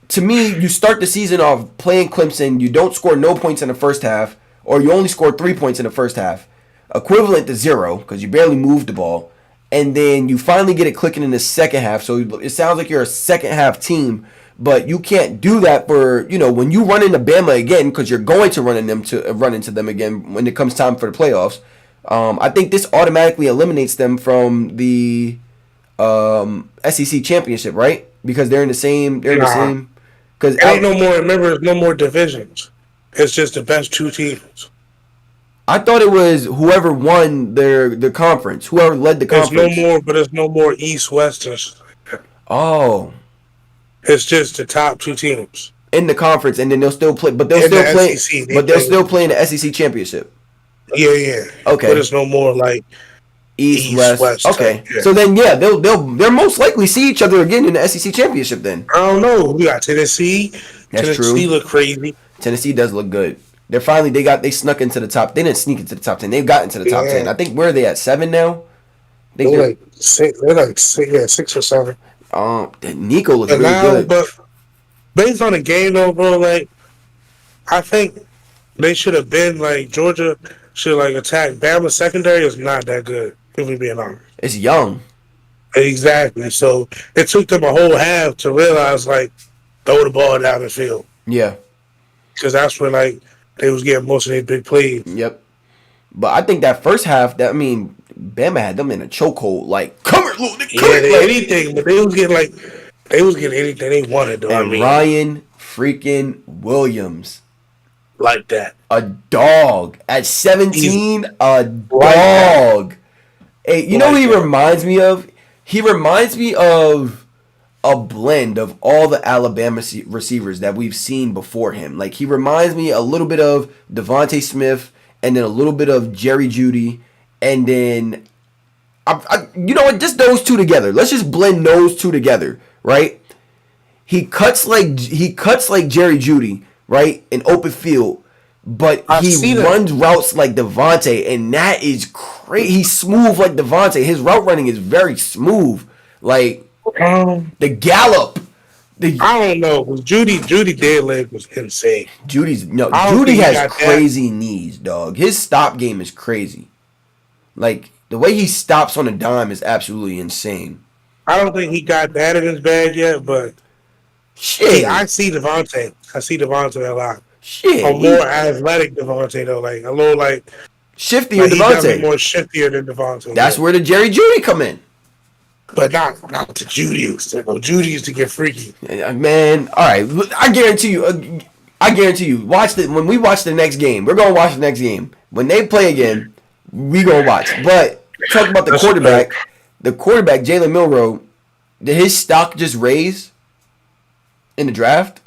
to me, you start the season off playing Clemson. You don't score no points in the first half, or you only score 3 points in the first half, equivalent to 0 because you barely moved the ball. And then you finally get it clicking in the second half. So it sounds like you're a second half team, but you can't do that for when you run into Bama again because you're going to run into them again when it comes time for the playoffs. I think this automatically eliminates them from the SEC championship, right? Because they're in the same. They're in the Nah. same. Because It ain't no more. Remember, there's no more divisions. It's just the best two teams. I thought it was whoever won their conference, whoever led the There's conference. no more, but there's no more East West. Oh, It's just the top two teams. in the conference, and then they'll still play, but they'll In still the play, SEC, they but they'll play- still play in the SEC championship. Yeah. Okay. But it's no more like East, West West. Okay, type, yeah. so then they'll most likely see each other again in the SEC championship. Then I don't know. We got Tennessee. That's Tennessee true. look crazy. Tennessee does look good. They're finally they snuck into the top. They didn't sneak into the top 10. They've got into the top Yeah. 10. I think where are they at 7 now? I think They're like six. They're like six, 6 or 7. Nico looks And really now, good. but based on the game, though, bro, like I think they should have been like Georgia should like attack. Bama secondary is not that good. If we being honest. It's young. Exactly. So it took them a whole half to realize like throw the ball down the field Yeah. because that's when like they was getting most of their big plays. Yep. But I think that first half, Bama had them in a chokehold. Like, come here, little nigga. Come Yeah, here. Like, anything, but they was getting anything they wanted. Though, I and mean, Ryan freaking Williams, like that. a dog at 17, a Like that. dog. Hey, you know Like what he that. reminds me of? He reminds me of a blend of all the Alabama receivers that we've seen before him. Like he reminds me a little bit of Devontae Smith, and then a little bit of Jerry Jeudy, and then you know what? Just those two together. Let's just blend those two together, right? He cuts like Jerry Jeudy, right, in open field, but I he see that. runs routes like Devontae, and that is crazy. He's smooth like Devontae. His route running is very smooth, like the gallop. I don't know. Judy dead leg was insane. Judy I don't has think he got that. crazy knees, dog. His stop game is crazy. Like the way he stops on a dime is absolutely insane. I don't think he got that in his bag yet, but I Shit, see Devontae. I see Devontae a lot. A shit. more athletic Devontae though, like a little Shiftier like he definitely Devontae. more shiftier than Devontae. That's Yeah. where the Jerry Judy come in. But not to Judy used to. Judy used to get freaky. Man, all right. I guarantee you. I guarantee you. When we watch the next game. We're gonna watch the next game. When they play again, we gonna watch. But talk about the That's quarterback. The quarterback, Jalen Milroe. Did his stock just raise in the draft?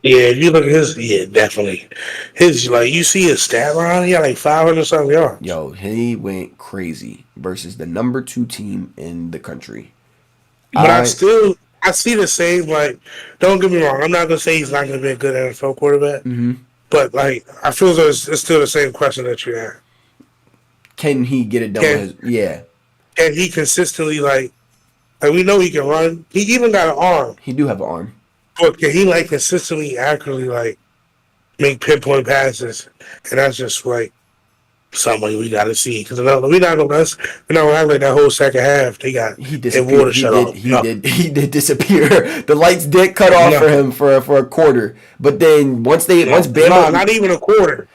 Yeah, if you look at his, yeah, definitely. His like you see his stat line, he got like 500 something yards. Yo, he went crazy versus the number 2 team in the country. But I see the same. Like, don't get me wrong, I'm not gonna say he's not gonna be a good NFL quarterback, but like I feel as though it's still the same question that you had. Can he get it done with his? Yeah, Can he consistently like we know he can run. He even got an arm, he do have an arm. but can he like consistently, accurately like make pinpoint passes? And that's just like something we got to see because we're not gonna act like that whole second half they got He their disappeared. water shut off. He did disappear. The lights did cut off for him for a quarter. But then once Bama, not even a quarter.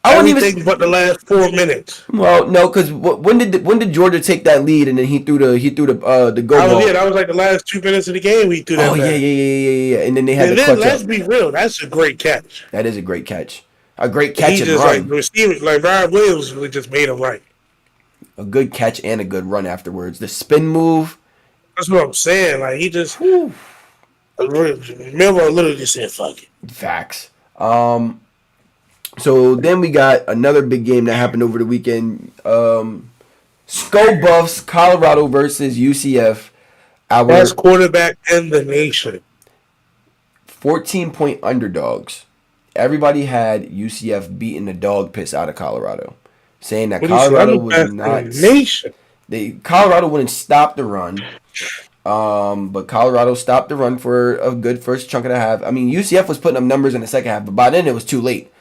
I wouldn't Everything even. but the last 4 minutes. Well, no, because when did Georgia take that lead and then he threw the go ball? That was like the last 2 minutes of the game. We threw that. Oh yeah. And then they had And the then clutch let's up. be real. That's a great catch. That is a great catch. A great catch He and just run. like receiving like Ryan Williams really just made him right. A good catch and a good run afterwards. The spin move. That's what I'm saying. Like he just Milroe literally just said fuck it. Facts. So then we got another big game that happened over the weekend. Skull Buffs, Colorado versus UCF. Our Best quarterback in the nation. 14-point underdogs. Everybody had UCF beating the dog piss out of Colorado, saying that Colorado was not. Nation. Colorado wouldn't stop the run. But Colorado stopped the run for a good first chunk of the half. I mean, UCF was putting up numbers in the second half, but by then it was too late.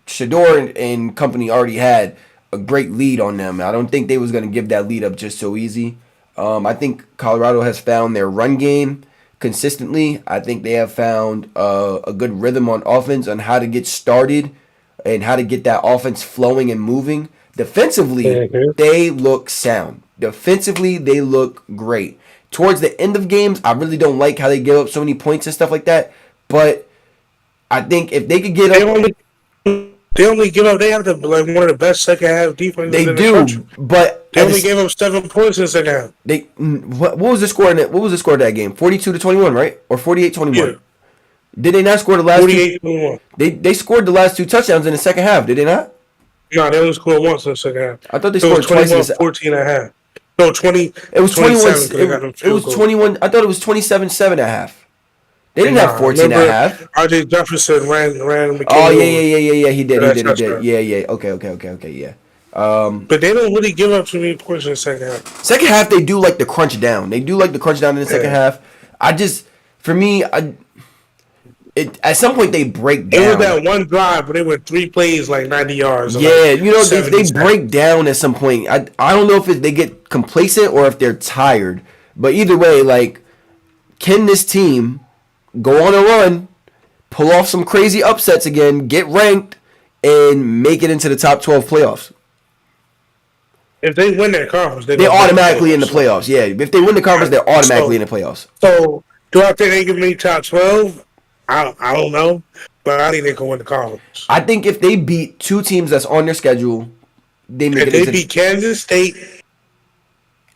Shador and company already had a great lead on them. I don't think they was going to give that lead up just so easy. I think Colorado has found their run game consistently. I think they have found a good rhythm on offense on how to get started and how to get that offense flowing and moving. Defensively, they look sound. Defensively, they look great. Towards the end of games, I really don't like how they give up so many points and stuff like that. But I think if they could get up... They only give up. They have one of the best second half defenses in the country. But they only gave up 7 points in the second half. What was the score in that? What was the score of that game? 42-21, right? Or 48-21? Yeah. Did they not score the last 48-21. They scored the last 2 touchdowns in the second half, did they not? No, they only scored once in the second half. I thought they scored twice in the 14 and a half. No, 20. It was 21. It was 21. I thought it was 27-7 and a half. They didn't have 14 and a half. RJ Jefferson ran McKinney. Oh, yeah. He did. Yeah. Okay, yeah. But they don't really give up too many points in the second half. Second half, they do like the crunch down. They do like the crunch down in the second half. At some point they break down. It was that one drive, but they went 3 plays like 90 yards. Yeah, like they break down at some point. I don't know if they get complacent or if they're tired. But either way, like, can this team go on a run, pull off some crazy upsets again, get ranked, and make it into the top 12 playoffs? If they win their conference, they're automatically in the playoffs. Yeah, if they win the conference, they're automatically in the playoffs. So, do I think they can be top 12? I don't know, but I think they can win the conference. I think if they beat 2 teams that's on their schedule, they make it. If they beat Kansas State,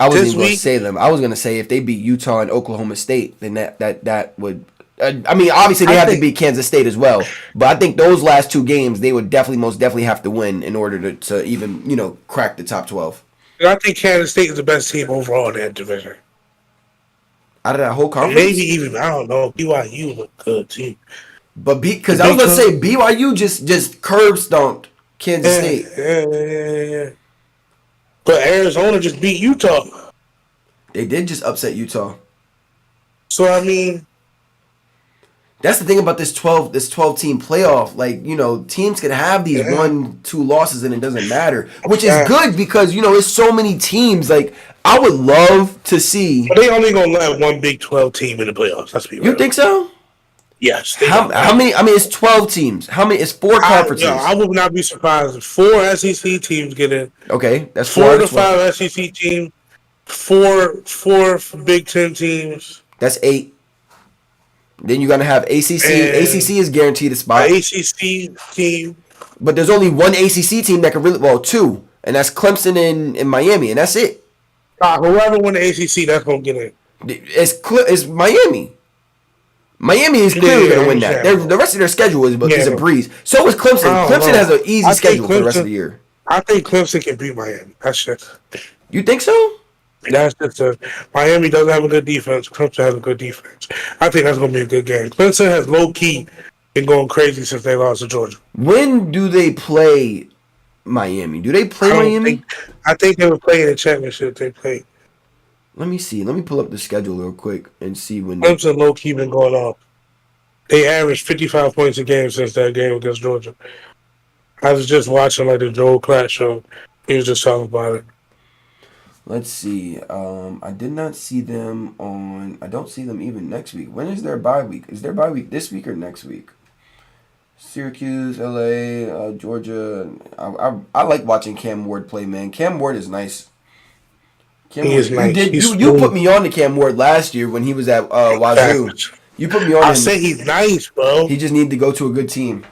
I wasn't even going to say them. I was going to say if they beat Utah and Oklahoma State, then that would. I mean, obviously they have to beat Kansas State as well, but I think those last 2 games they would most definitely have to win in order to even crack the top 12. I think Kansas State is the best team overall in that division. Out of that whole conference, maybe even I don't know. BYU look good too, but because I was going to say BYU just curb stomped Kansas State. Yeah. But Arizona just beat Utah. They did just upset Utah. So I mean. That's the thing about this 12 team playoff. Like, teams can have these Yeah. 1-2 losses and it doesn't matter, which is Yeah. good because it's so many teams. Like, I would love to see. But they only gonna let one Big 12 team in the playoffs. Let's be You real. think so? Yes. How many? I mean, it's 12 teams. How many? It's 4 conferences. I would not be surprised if 4 SEC teams get in. Okay, that's 4 4 to 5 SEC teams. Four Big 10 teams. That's 8. Then you're gonna have ACC. And ACC is guaranteed a spot. ACC team. But there's only one ACC team that can really, 2, and that's Clemson and Miami, and that's it. Whoever win the ACC, that's gonna get in. It's Miami. Miami is clearly going to win that. The rest of their schedule is a breeze. So is Clemson. Clemson has an easy schedule for the rest of the year. I think Clemson can beat Miami. That's just. You think so? That's just Miami doesn't have a good defense. Clemson has a good defense. I think that's going to be a good game. Clemson has low key been going crazy since they lost to Georgia. When do they play Miami? Do they play Miami? I think they were playing the championship. They played. Let me see. Let me pull up the schedule real quick and see when. Clemson low key been going off. They averaged 55 points a game since that game against Georgia. I was just watching like the Joel Klatt show. He was just talking about it. Let's see. I did not see them on. I don't see them even next week. When is their bye week? Is their bye week this week or next week? Syracuse, LA, Georgia. I like watching Cam Ward play, man. Cam Ward is nice. He is nice. You put me on to Cam Ward last year when he was at Wazoo. You put me on. I say he's nice, bro. He just needed to go to a good team.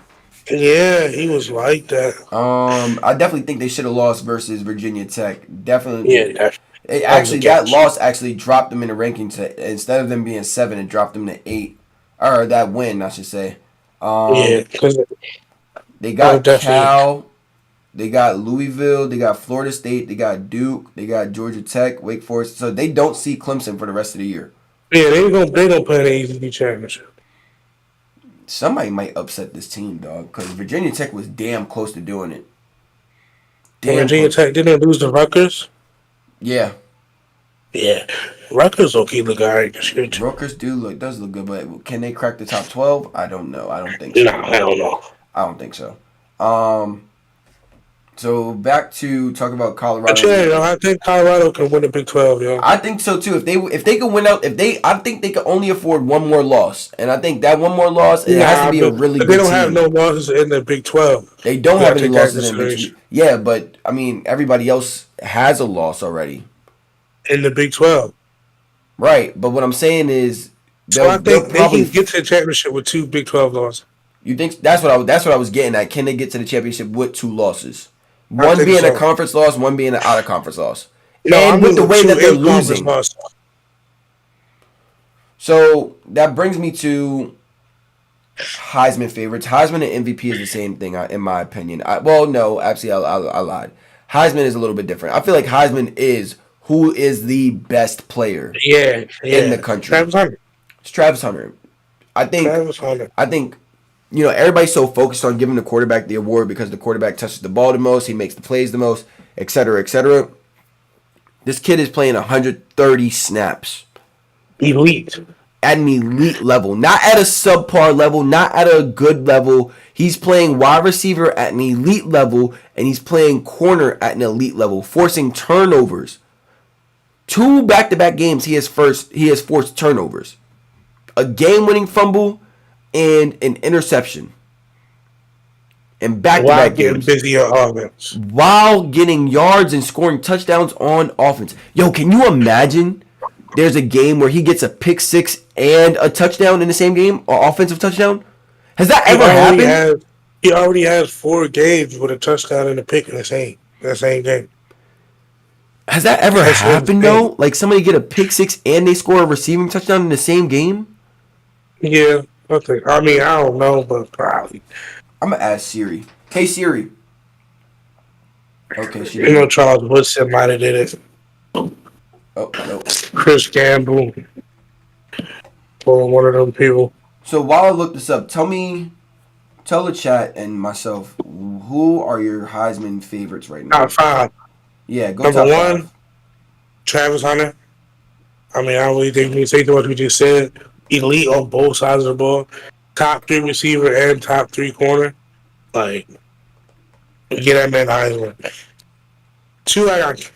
Yeah, he was like that. I definitely think they should have lost versus Virginia Tech. Definitely. Yeah, that loss actually dropped them in the rankings. Instead of them being 7, it dropped them to 8. Or that win, I should say. Because they got Cal. They got Louisville, they got Florida State, they got Duke, they got Georgia Tech, Wake Forest. So they don't see Clemson for the rest of the year. Yeah, they don't play in the ACC championship. Somebody might upset this team, dog, because Virginia Tech was damn close to doing it. Virginia Tech didn't lose to Rutgers. Yeah. Yeah, Rutgers okay look alright this year. Rutgers does look good, but can they crack the top 12? I don't know. I don't think so. No, I don't know. I don't think so. So back to talk about Colorado. But yeah, I think Colorado can win the Big 12, yo. I think so too. If they could win out, I think they could only afford one more loss, and I think that one more loss has to be a really good team. They don't have no losses in the Big 12. They don't have any losses in the Big 12. Yeah, but I mean everybody else has a loss already in the Big 12. Right, but what I'm saying is, so I think they can get to the championship with 2 Big 12 losses. You think that's what I was getting at? Can they get to the championship with 2 losses? One being a conference loss, one being an out of conference loss. No, and with the way that they're losing. So that brings me to Heisman favorites. Heisman and MVP is the same thing, in my opinion. No, actually, I lied. Heisman is a little bit different. I feel like Heisman is who is the best player in the country. Travis Hunter. It's Travis Hunter. I think everybody's so focused on giving the quarterback the award because the quarterback touches the ball the most, he makes the plays the most, et cetera, et cetera. This kid is playing 130 snaps. Elite. At an elite level. Not at a subpar level, not at a good level. He's playing wide receiver at an elite level, and he's playing corner at an elite level, forcing turnovers. 2 back-to-back games he has forced turnovers. A game-winning fumble and an interception. And back-to-back games. Busy on offense. While getting yards and scoring touchdowns on offense. Yo, can you imagine there's a game where he gets a pick 6 and a touchdown in the same game? Or offensive touchdown? Has that ever happened? He already has 4 games with a touchdown and a pick in the same game. Has that ever happened, though? Like somebody get a pick 6 and they score a receiving touchdown in the same game? Yeah. Okay. I mean, I don't know, but probably. I'm going to ask Siri. Hey, Siri. Okay, she did. Charles Woodson might have did it. Oh, no. Chris Campbell. Or one of them people. So while I look this up, tell the chat and myself, who are your Heisman favorites right now? Top 5. Yeah, go Number top 1, 5. Travis Hunter. I mean, I don't really think we say what we just said. Elite on both sides of the ball. top 3 receiver and top 3 corner. Like, get that man Heisman. 2, I got.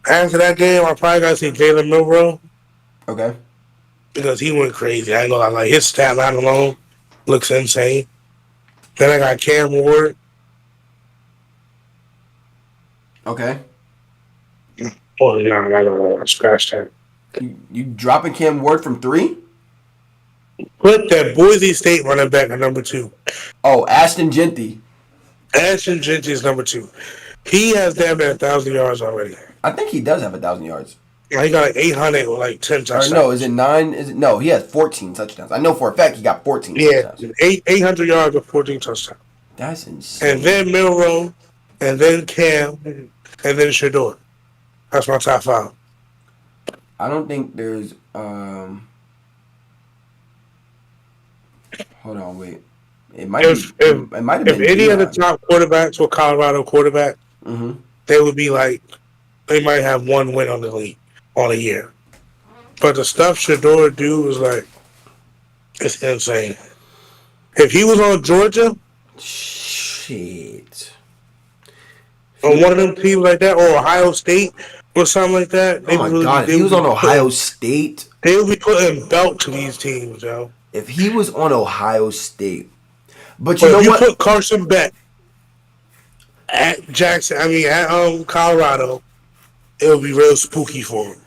After that game, I probably got to see Jalen Milroe Okay. because he went crazy. I ain't gonna lie. Like, his stat line alone looks insane. Then I got Cam Ward. Okay. Oh, yeah, I gotta scratch that. You dropping Cam Ward from 3? Put that Boise State running back at number 2. Oh, Ashton Genty. Ashton Genty is number 2. He has damn near 1,000 yards already. I think he does have 1,000 yards. He got like 800 with like 10 Or touchdowns. no, is it 9? Is it no? He has 14 touchdowns. I know for a fact he got 14 Yeah, touchdowns. 800 yards with 14 touchdowns. That's insane. And then Milroe, and then Cam, and then Shador. That's my top 5. I don't think there's hold on, wait. It might If it might have if been any of the Deion. top quarterbacks were Colorado quarterbacks, Mhm. they would be like, they might have 1 win on the league on a year. But the stuff Shador do is like, it's insane. If he was on Georgia, Shit. on one of them teams like that, or Ohio State, or something like that, Oh my god, if he was on Ohio State. They would be putting belt to these teams, yo. If he was on Ohio State. But But you know if you what? put Carson Beck at Jackson, at Colorado, it would be real spooky for him.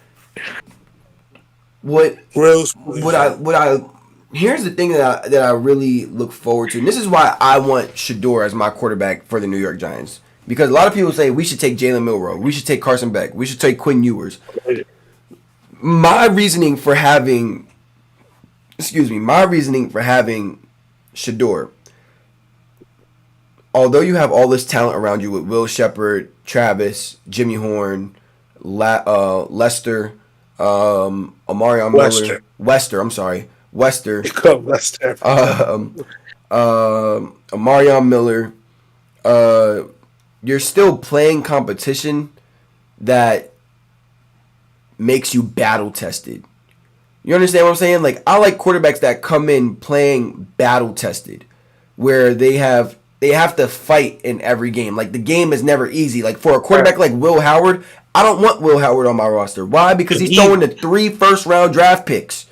What Real spooky. here's the thing that I really look forward to, and this is why I want Shador as my quarterback for the New York Giants. Because a lot of people say we should take Jalen Milroe, we should take Carson Beck, we should take Quinn Ewers. My reasoning for having Shador, although you have all this talent around you with Will Shepard, Travis, Jimmy Horn, Lester, Omarion Miller, Wester, Lester. Omarion Miller. You're still playing competition that makes you battle tested. You understand what I'm saying? Like, I like quarterbacks that come in playing battle tested, where they have to fight in every game. Like, the game is never easy. Like, for a quarterback like Will Howard, I don't want Will Howard on my roster. Why? Because he's throwing the 3 first-round draft picks.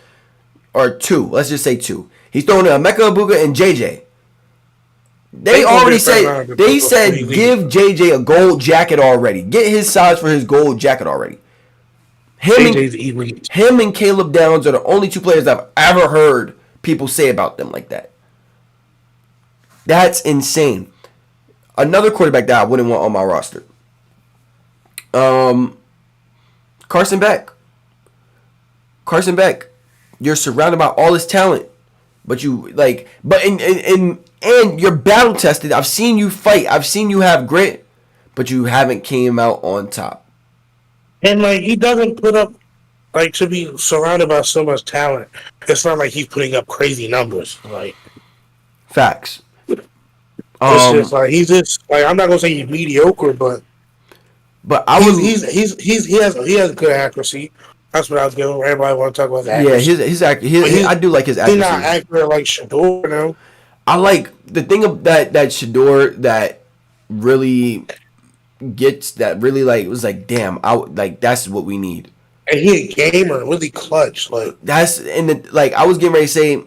Or 2. Let's just say 2. He's throwing to Emeka Egbuka and JJ. They said give JJ a gold jacket already. Get his size for his gold jacket already. Him and Caleb Downs are the only 2 players I've ever heard people say about them like that. That's insane. Another quarterback that I wouldn't want on my roster. Carson Beck. You're surrounded by all this talent, but and you're battle tested. I've seen you fight. I've seen you have grit, but you haven't came out on top. And like, he doesn't put up, like, to be surrounded by so much talent. It's not like he's putting up crazy numbers. Like, Facts. it's just like, he's just like, I'm not gonna say he's mediocre, but I would. he has good accuracy. That's what I was giving. Everybody want to talk about the accuracy. Yeah, I do like his accuracy. He's not accurate like Shador now. I like the thing of that Shador that really was like, damn, that's what we need. And he a gamer, really clutch. Like, that's I was getting ready to say,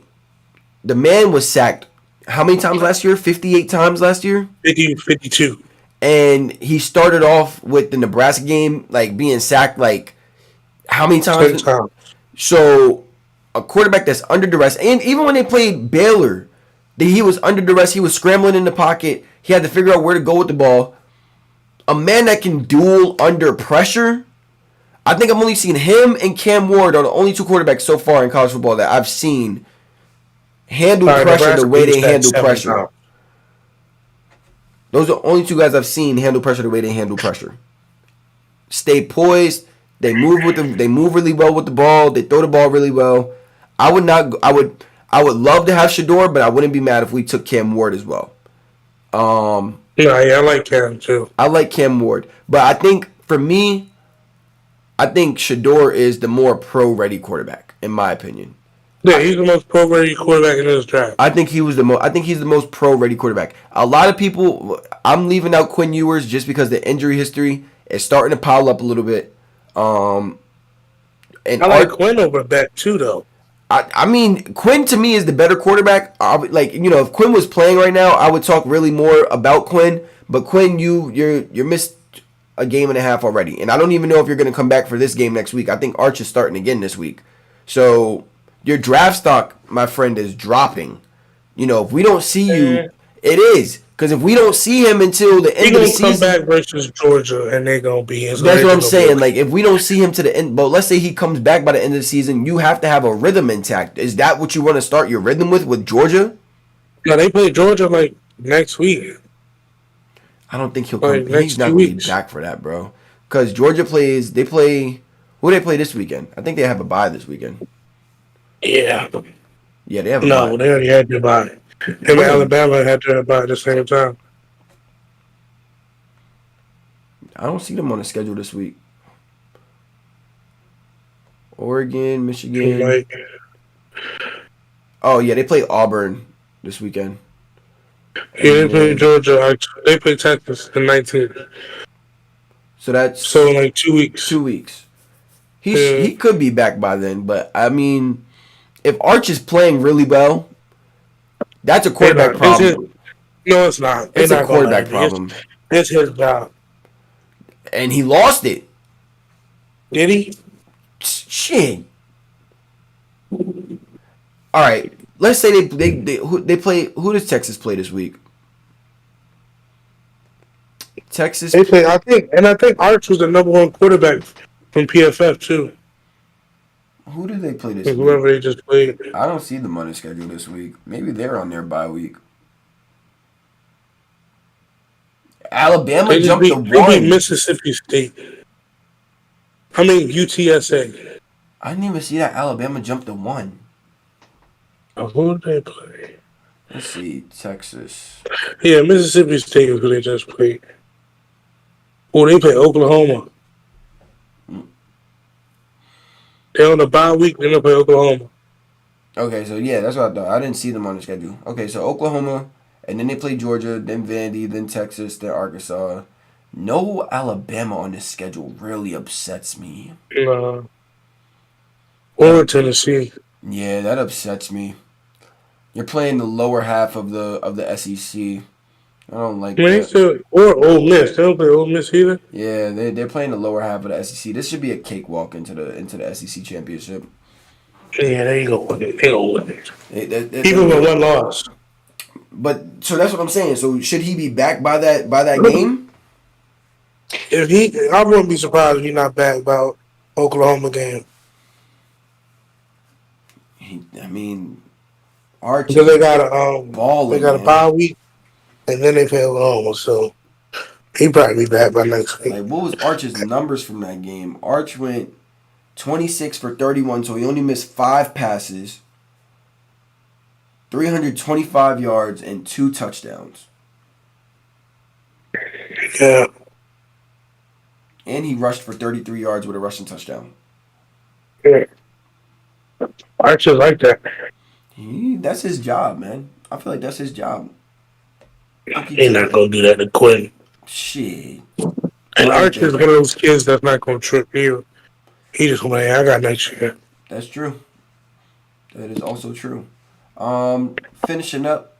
the man was sacked how many times last year? 58 times last year? 52. And he started off with the Nebraska game, like, being sacked, like, how many times? 6 times. So, a quarterback that's under duress, and even when they played Baylor, he was under duress, he was scrambling in the pocket, he had to figure out where to go with the ball. A man that can duel under pressure. I think I've only seen him and Cam Ward are the only 2 quarterbacks so far in college football that I've seen handle pressure the way they handle pressure. Times. Those are the only 2 guys I've seen handle pressure the way they handle pressure. Stay poised. They move really well with the ball. They throw the ball really well. I would love to have Shador, but I wouldn't be mad if we took Cam Ward as well. Yeah, I like Cam too. I like Cam Ward, but I think for me, Shador is the more pro-ready quarterback, in my opinion. Yeah, he's the most pro-ready quarterback in this draft. I think he was the most. I think he's the most pro-ready quarterback. A lot of people. I'm leaving out Quinn Ewers just because the injury history is starting to pile up a little bit. And I like Quinn over Beck too, though. I mean, Quinn to me is the better quarterback. If Quinn was playing right now, I would talk really more about Quinn. But Quinn, you're missed a game and a half already, and I don't even know if you're going to come back for this game next week. I think Arch is starting again this week, so your draft stock, my friend, is dropping. If we don't see you, it is because if we don't see him until the end of the season, he's gonna come back versus Georgia, and they're gonna be. That's what I'm saying. Like if we don't see him to the end, but let's say he comes back by the end of the season, you have to have a rhythm intact. Is that what you want to start your rhythm with Georgia? No, they play Georgia like next week. I don't think he'll come. He's not going to be back for that, bro. Because Georgia plays. They play. Who do they play this weekend? I think they have a bye this weekend. Yeah. Yeah, they have a bye. No, they already had their bye. Him and Alabama had their bye at the same time. I don't see them on the schedule this week. Oregon, Michigan. Oh yeah, they play Auburn this weekend. Yeah, they play Georgia. They play Texas the 19th. So that's in like 2 weeks. 2 weeks. He could be back by then, but I mean, if Arch is playing really well, that's a quarterback problem. No, it's not. It's a quarterback problem. It's his job. And he lost it. Did he? Shit. All right. Let's say they play. Who does Texas play this week? Texas. They play. I think Arch was the number one quarterback from PFF too. Who do they play this week? Whoever they just played. I don't see them on the schedule this week. Maybe they're on their bye week. Alabama jumped to 1. They beat Mississippi State. UTSA. I didn't even see that Alabama jumped to 1. Who did they play? Let's see, Texas. Yeah, Mississippi State is who they just played. Oh, they play Oklahoma. They're on the bye week. They're gonna play Oklahoma. Okay, so yeah, that's what I thought. I didn't see them on the schedule. Okay, so Oklahoma, and then they play Georgia, then Vandy, then Texas, then Arkansas. No Alabama on this schedule really upsets me. Or Tennessee. Yeah, that upsets me. You're playing the lower half of the SEC. I don't like that. Or Ole Miss. They don't play Ole Miss either. Yeah, they're playing the lower half of the SEC. This should be a cakewalk into the SEC championship. Yeah, they go with it. They go with it. Even with one loss. But so that's what I'm saying. So should he be back by that game? I wouldn't be surprised if he's not back by Oklahoma game. Arch. Because they got a bye week, and then they play Oklahoma, so he probably be back by next week. Like, what was Arch's numbers from that game? Arch went 26 for 31, so he only missed 5 passes, 325 yards, and 2 touchdowns. Yeah. And he rushed for 33 yards with a rushing touchdown. Yeah. Arch is like that. That's his job, man. I feel like that's his job. He's not going to do that to Quinn. Shit. And Arch is one of those kids that's not going to trip you. He just going to I got next year. That's true. That is also true. Finishing up.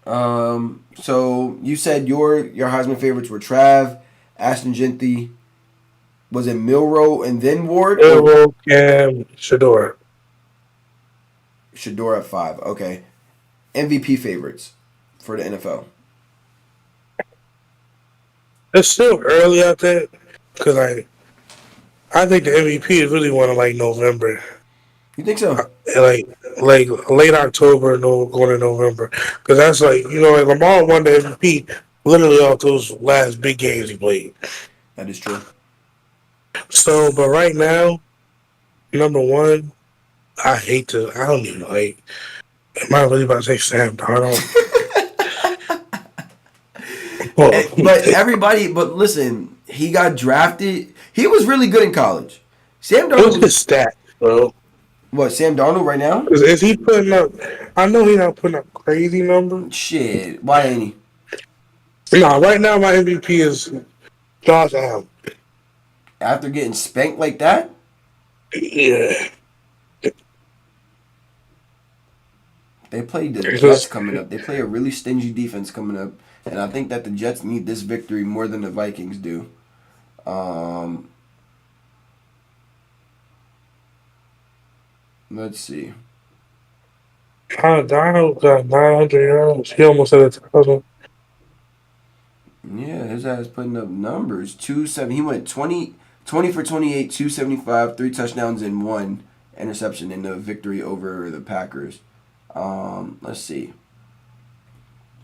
So you said your Heisman favorites were Trav, Ashton Genty. Was it Milroe and then Ward? Milroe, Cam, Shedeur. Shedeur at 5. Okay. MVP favorites for the NFL. It's still early, I think, because I think the MVP is really one of November. You think so? Like late October, going to November, because that's Lamar won the MVP literally all those last big games he played. That is true. So, but right now, number one, I don't even know. Am I really about to say Sam Darnold? But listen, he got drafted. He was really good in college. Sam Darnold. What's his stats, bro? What, Sam Darnold right now? Is he putting up? I know he's not putting up crazy numbers. Shit, why ain't Nah, right now my MVP is Josh Allen. he? After getting spanked like that? Yeah. They play the It's Jets just, coming up. They play a really stingy defense coming up. And I think that the Jets need this victory more than the Vikings do. Let's see. Donald got 900 yards. He almost had 1,000. Yeah, his ass putting up numbers. 270. He went 20 for 28, 275, 3 touchdowns and 1 interception in the victory over the Packers. Let's see.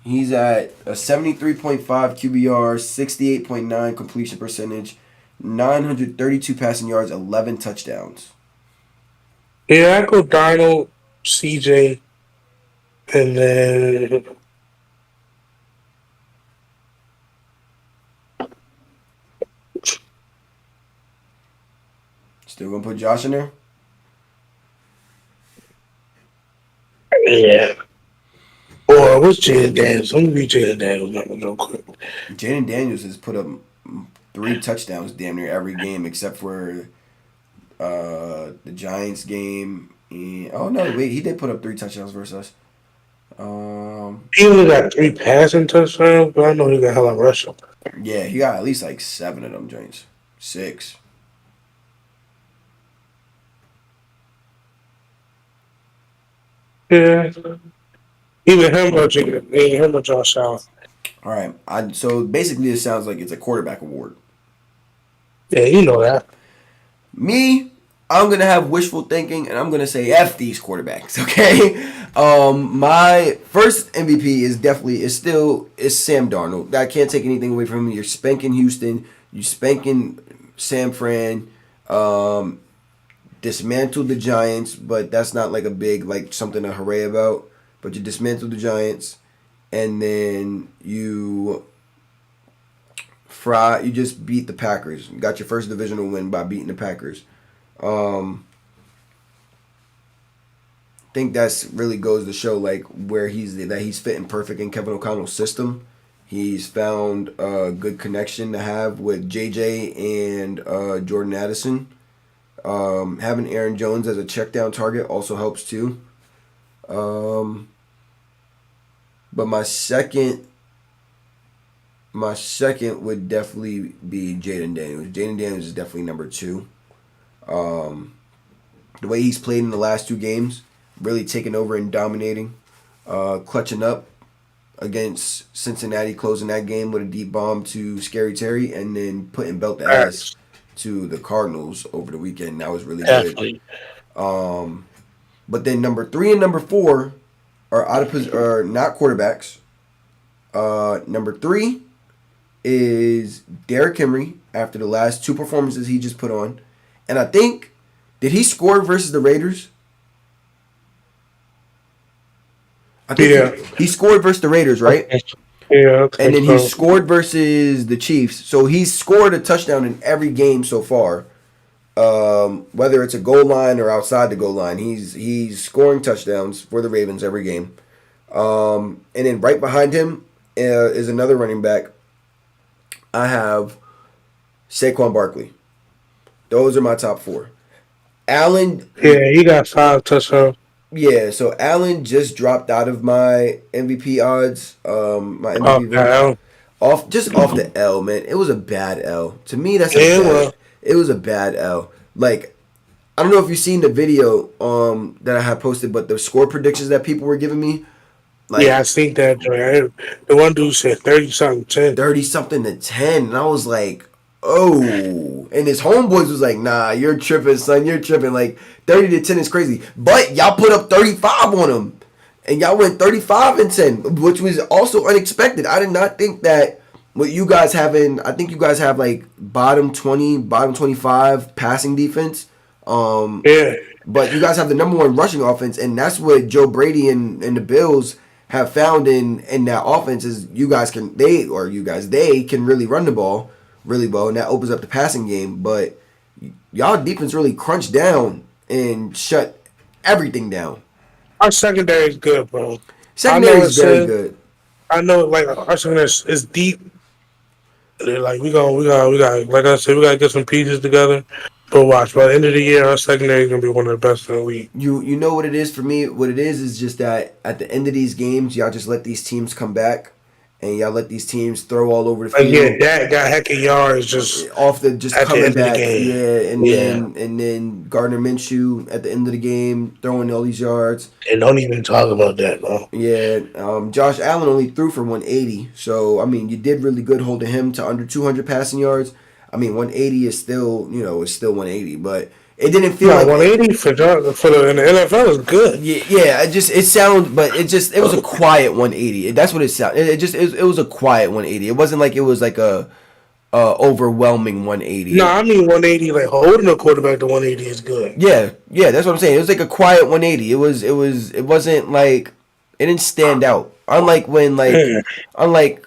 He's at a 73.5 QBR, 68.9 completion percentage, 932 passing yards, 11 touchdowns. Yeah, I go Donald, CJ, and then Still gonna put Josh in there? yeah. Or what's Jaden Daniels? I'm gonna be Jaden Daniels real quick. Jaden Daniels has put up 3 touchdowns damn near every game except for the Giants game. Oh no, wait, he did put up 3 touchdowns versus us. He only got 3 passing touchdowns, but I know he got hella rushing. Yeah, he got at least like 7 of them joints. 6. Yeah. Either him or Josh Allen. All right. So basically, it sounds like it's a quarterback award. Yeah, you know that. Me, I'm gonna have wishful thinking, and I'm gonna say F these quarterbacks. Okay. My first MVP is Sam Darnold. I can't take anything away from him. You're spanking Houston. You spanking San Fran. Dismantled the Giants, but that's not like a big something to hooray about. But you dismantled the Giants, and then you just beat the Packers. You got your first divisional win by beating the Packers. I think that's really goes to show where he's fitting perfect in Kevin O'Connell's system. He's found a good connection to have with JJ and Jordan Addison. Having Aaron Jones as a check down target also helps too. But my second would definitely be Jaden Daniels. Jaden Daniels is definitely number 2. The way he's played in the last 2 games, really taking over and dominating, clutching up against Cincinnati, closing that game with a deep bomb to Scary Terry, and then putting belt to ass to the Cardinals over the weekend. That was really good. But then number 3 and number 4 are not quarterbacks. Number 3 is Derrick Henry after the last 2 performances he just put on, and I think did he score versus the Raiders? I think he scored versus the Raiders, right? Yeah, and then he scored versus the Chiefs. So he's scored a touchdown in every game so far. Whether it's a goal line or outside the goal line, he's scoring touchdowns for the Ravens every game. And then right behind him is another running back. I have Saquon Barkley. Those are my top 4. Allen. Yeah, he got 5 touchdowns. Yeah, so Allen just dropped out of my MVP odds. My MVP off the L, man. It was a bad L. To me, it was a bad L. I don't know if you've seen the video that I had posted, but the score predictions that people were giving me. Yeah, I think that. The one dude said 30-something 10. 30-something to 10, and I was like, oh. And his homeboys was like, nah, you're tripping, son. You're tripping. 30 to 10 is crazy. But y'all put up 35 on him. And y'all went 35 and 10, which was also unexpected. I did not think that what you guys having, I think you guys have bottom 20, bottom 25 passing defense. Yeah. But you guys have the number 1 rushing offense, and that's what Joe Brady and the Bills have found in that offense is they can really run the ball really well, and that opens up the passing game. But y'all defense really crunched down and shut everything down. Our secondary is good, bro. Secondary is very good. I know, like our secondary is deep. Like we got. Like I said, we gotta get some pieces together. But watch, by the end of the year, our secondary is gonna be one of the best in the league. You know what it is for me? What it is just that at the end of these games, y'all just let these teams come back, and y'all let these teams throw all over the Like, field. yeah, that got heck of yards just off the just at the coming end of the back, game. yeah, and then Gardner Minshew at the end of the game throwing all these yards. And don't even talk about that, bro. Yeah, Josh Allen only threw for 180, so I mean you did really good holding him to under 200 passing yards. I mean 180 is still it's still 180, but it didn't feel like 180 for the in the NFL is good. Yeah. It was a quiet 180. That's what it sounded. It was a quiet 180. It wasn't like it was like a overwhelming 180. No, I mean 180. Like holding a quarterback to 180 is good. Yeah, that's what I'm saying. It was like a quiet 180. It wasn't like it didn't stand out. Unlike when unlike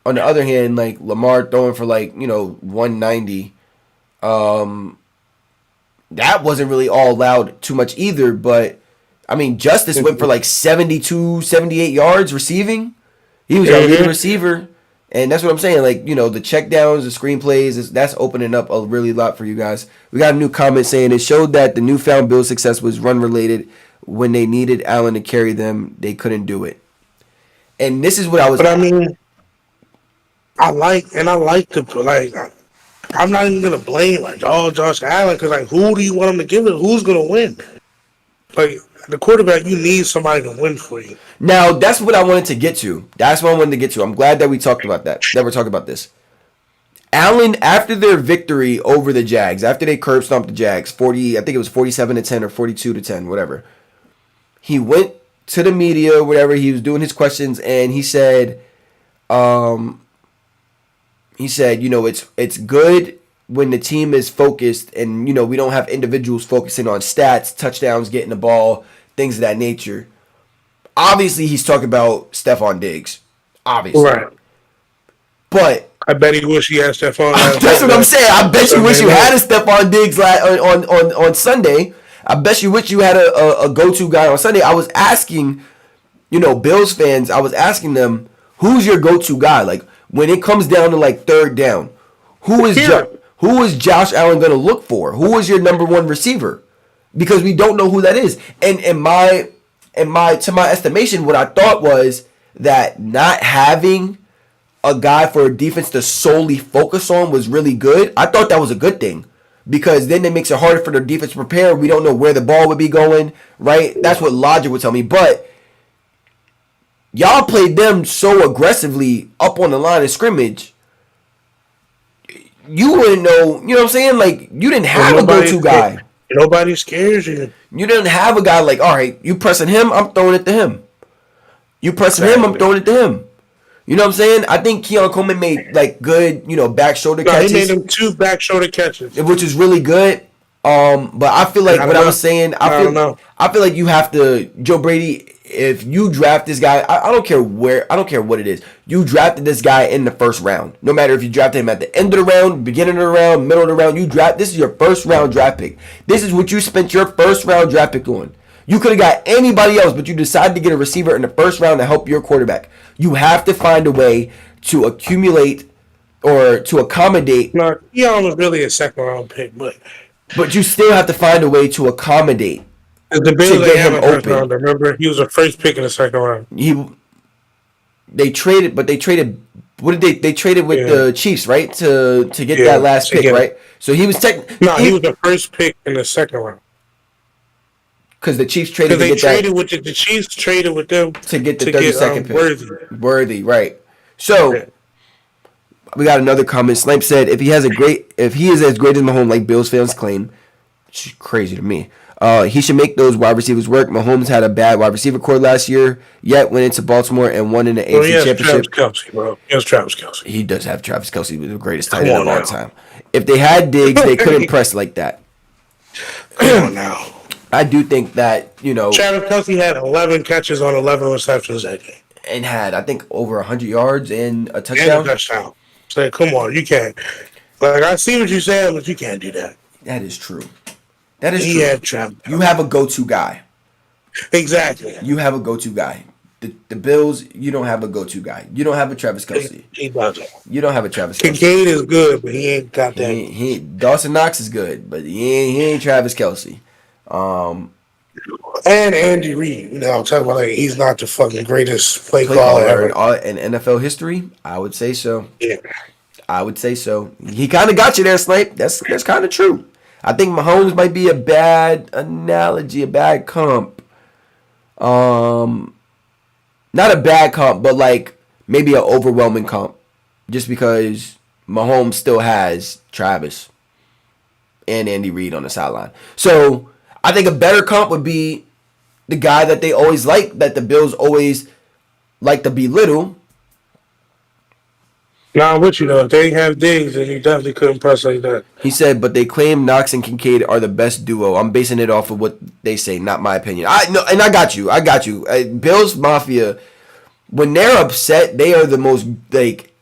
on the other hand, like Lamar throwing for 190. That wasn't really all loud too much either, but I mean Justice went for 72, 78 yards receiving. He was our leading receiver. And that's what I'm saying. The check downs, the screen plays, that's opening up a really lot for you guys. We got a new comment saying it showed that the newfound Bills' success was run related. When they needed Allen to carry them, they couldn't do it. And this is what I was. But I mean, I like to I'm not even gonna blame Josh Allen because who do you want him to give it? Who's gonna win? Like the quarterback, you need somebody to win for you. Now that's what I wanted to get to. I'm glad that we talked about that. That we're talking about this. Allen, after their victory over the Jags, after they curb stomped the Jags, 40, I think it was 47-10 or 42-10, whatever. He went to the media, whatever. He was doing his questions, and he said, it's good when the team is focused and, we don't have individuals focusing on stats, touchdowns, getting the ball, things of that nature. Obviously, he's talking about Stephon Diggs. Obviously. Right. But I bet he wish he had Stephon. That's what I'm saying. I bet you wish you had a Stephon Diggs on Sunday. I bet you wish you had a go-to guy on Sunday. I was asking, Bills fans, I was asking them, who's your go-to guy? Like, when it comes down to third down, who is Josh Allen going to look for? Who is your number one receiver? Because we don't know who that is. And to my estimation, what I thought was that not having a guy for a defense to solely focus on was really good. I thought that was a good thing because then it makes it harder for the defense to prepare. We don't know where the ball would be going, right? That's what logic would tell me. But y'all played them so aggressively up on the line of scrimmage. You wouldn't know, you know what I'm saying? You didn't have a go-to guy. Nobody scares you. You didn't have a guy all right, you pressing him, I'm throwing it to him. You pressing him, I'm throwing it to him. You know what I'm saying? I think Keon Coleman made good, back shoulder catches. He made them 2 back shoulder catches, which is really good. But I feel like I was saying, I feel like you have to, Joe Brady, if you draft this guy, I don't care what it is. You drafted this guy in the first round. No matter if you drafted him at the end of the round, beginning of the round, middle of the round, this is your first round draft pick. This is what you spent your first round draft pick on. You could have got anybody else, but you decided to get a receiver in the first round to help your quarterback. You have to find a way to accumulate or to accommodate. No, Keon was really a second round pick, but you still have to find a way to accommodate. The Bills they have a first rounder. Remember, he was a first pick in the second round. They traded. What did they traded with the Chiefs, right? To get that last pick, right? So he was he was the first pick in the second round. Because the Chiefs traded. The Chiefs traded with them to get the 32nd pick. Worthy, right? So we got another comment. Snipe said, if he is as great as Mahomes, like Bills fans claim, which is crazy to me. He should make those wide receivers work. Mahomes had a bad wide receiver core last year, yet went into Baltimore and won in the AFC Championship. Travis Kelce, bro. He has Travis Kelce. He does have Travis Kelce, the greatest tight end of all time. If they had Diggs, they couldn't press like that. Come on now. I do think that, Travis Kelce had 11 catches on 11 receptions that game. And had, I think, over 100 yards and a touchdown. And a touchdown. So, come on, you can't. I see what you're saying, but you can't do that. That is true. That is He true. had Travis. You have a go-to guy. Exactly. You have a go-to guy. The Bills, you don't have a go-to guy. You don't have a Travis Kelce. He doesn't. You don't have a Travis Kelce. Kincaid is good, but he ain't got that. Dawson Knox is good, but he ain't Travis Kelce. And Andy Reid. You know, I'm talking about like he's not the fucking greatest play Play caller caller ever. in NFL history, I would say so. Yeah. I would say so. He kind of got you there, Snipe. That's kind of true. I think Mahomes might be a bad analogy, a bad comp. Not a bad comp, but like maybe an overwhelming comp, just because Mahomes still has Travis and Andy Reid on the sideline. So I think a better comp would be the guy that they always like, that the Bills always like to belittle. Now I'm with you though. If they didn't have Diggs, then you definitely couldn't press like that. He said, but they claim Knox and Kincaid are the best duo. I'm basing it off of what they say, not my opinion. I got you. Bills Mafia, when they're upset, they are the most like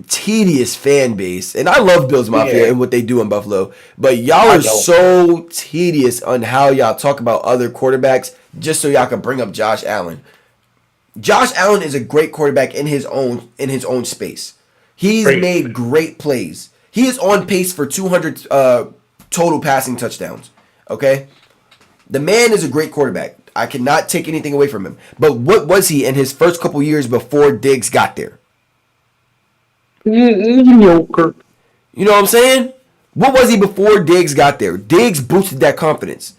tedious fan base. And I love Bills Mafia and what they do in Buffalo. But y'all are so tedious on how y'all talk about other quarterbacks just so y'all can bring up Josh Allen. Josh Allen is a great quarterback in his own space. He's made great plays. He is on pace for 200 total passing touchdowns. Okay? The man is a great quarterback. I cannot take anything away from him. But what was he in his first couple years before Diggs got there? Mediocre. You know what I'm saying? What was he before Diggs got there? Diggs boosted that confidence.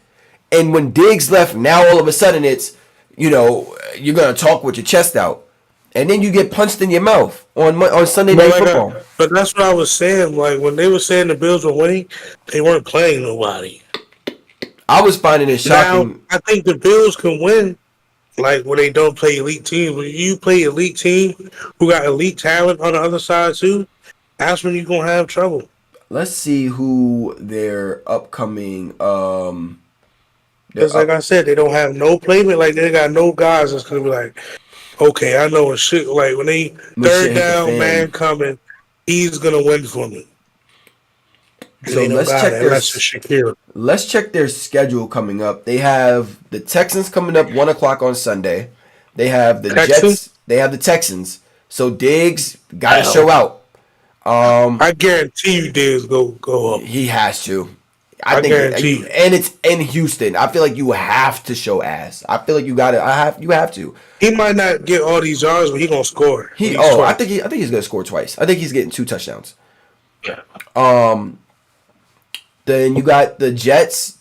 And when Diggs left, now all of a sudden it's, you're going to talk with your chest out. And then you get punched in your mouth on Sunday Night Football. But that's what I was saying. Like, when they were saying the Bills were winning, they weren't playing nobody. I was finding it shocking. Now, I think the Bills can win, like, when they don't play elite teams. When you play elite team who got elite talent on the other side, too, that's when you're going to have trouble. Let's see who their upcoming... Because, like I said, they don't have no playmaker. Like, they got no guys that's going to be like, okay, I know a shit. Like, when they third down man coming, he's going to win for me. So let's check their schedule coming up. They have the Texans coming up 1 o'clock on Sunday. They have the Jets. They have the Texans. So Diggs got to show out. I guarantee you Diggs go up. He has to. I guarantee. And it's in Houston. I feel like you have to show ass. I feel like you have to. He might not get all these yards, but he gonna score. I think he's gonna score twice. I think he's getting 2 touchdowns. Yeah. Then you got the Jets.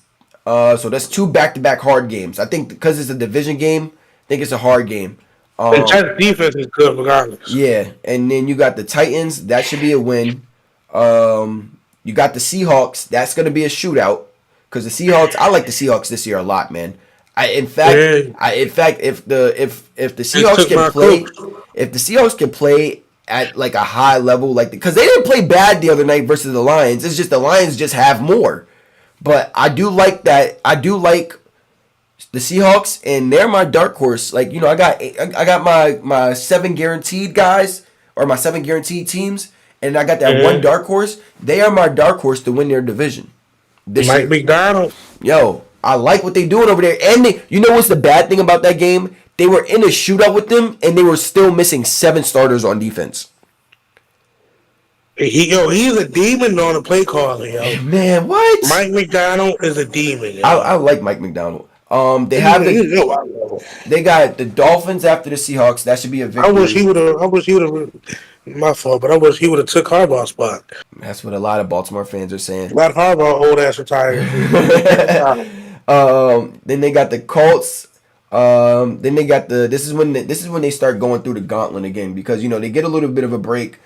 So that's 2 back-to-back hard games. I think because it's a division game, I think it's a hard game. The Jets defense is good regardless. Yeah, and then you got the Titans. That should be a win. You got the Seahawks. That's going to be a shootout because the Seahawks. I like the Seahawks this year a lot, man. If the Seahawks can play, if the Seahawks can play at like a high level, like because they didn't play bad the other night versus the Lions. It's just the Lions just have more. But I do like that. I do like the Seahawks, and they're my dark horse. Like I got my 7 guaranteed guys or my 7 guaranteed teams. And I got that one dark horse. They are my dark horse to win their division. Mike McDonald. Yo, I like what they doing over there. And what's the bad thing about that game? They were in a shootout with them, and they were still missing 7 starters on defense. He's a demon on the play calling, yo. Man, what? Mike McDonald is a demon, yo. I like Mike McDonald. They got the Dolphins after the Seahawks. That should be a victory. I wish he would have. My fault, but I wish he would have took Harbaugh's spot. That's what a lot of Baltimore fans are saying. Let Harbaugh old ass retire. Then they got the Colts. Then they got this is when they start going through the gauntlet again because they get a little bit of a break.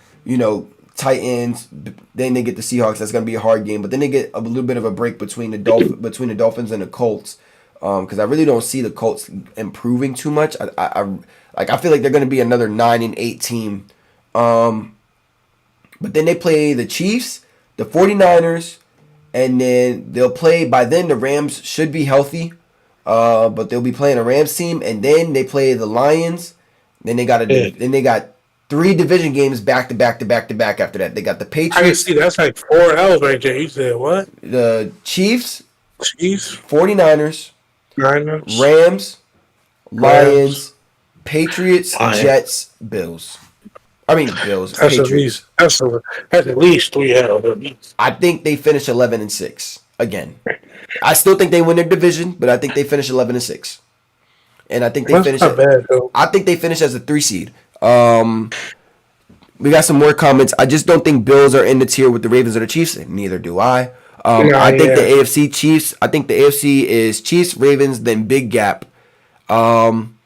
Titans. Then they get the Seahawks. That's gonna be a hard game. But then they get a little bit of a break between the Dolphins and the Colts. Because I really don't see the Colts improving too much. I feel like they're gonna be another 9-8 team. But then they play the Chiefs, the 49ers, and then they'll play, by then the Rams should be healthy, but they'll be playing a Rams team, and then they play the Lions, then they got 3 division games back to back after that. They got the Patriots. I can see that's like 4 L's right there. You said what? The Chiefs, Chiefs, 49ers, Niners, Rams, Rams. Lions, Patriots, Lions. Jets, Bills. I mean Bills, That's at Patriots. least that's at least 3 out of it. I think they finish 11-6 again. I still think they win their division, but I think they finish 11-6, and I think they That's finish. not bad though. I think they finish as a 3 seed. We got some more comments. I just don't think Bills are in the tier with the Ravens or the Chiefs. Neither do I. I think the AFC Chiefs. I think the AFC is Chiefs, Ravens, then big gap. I'm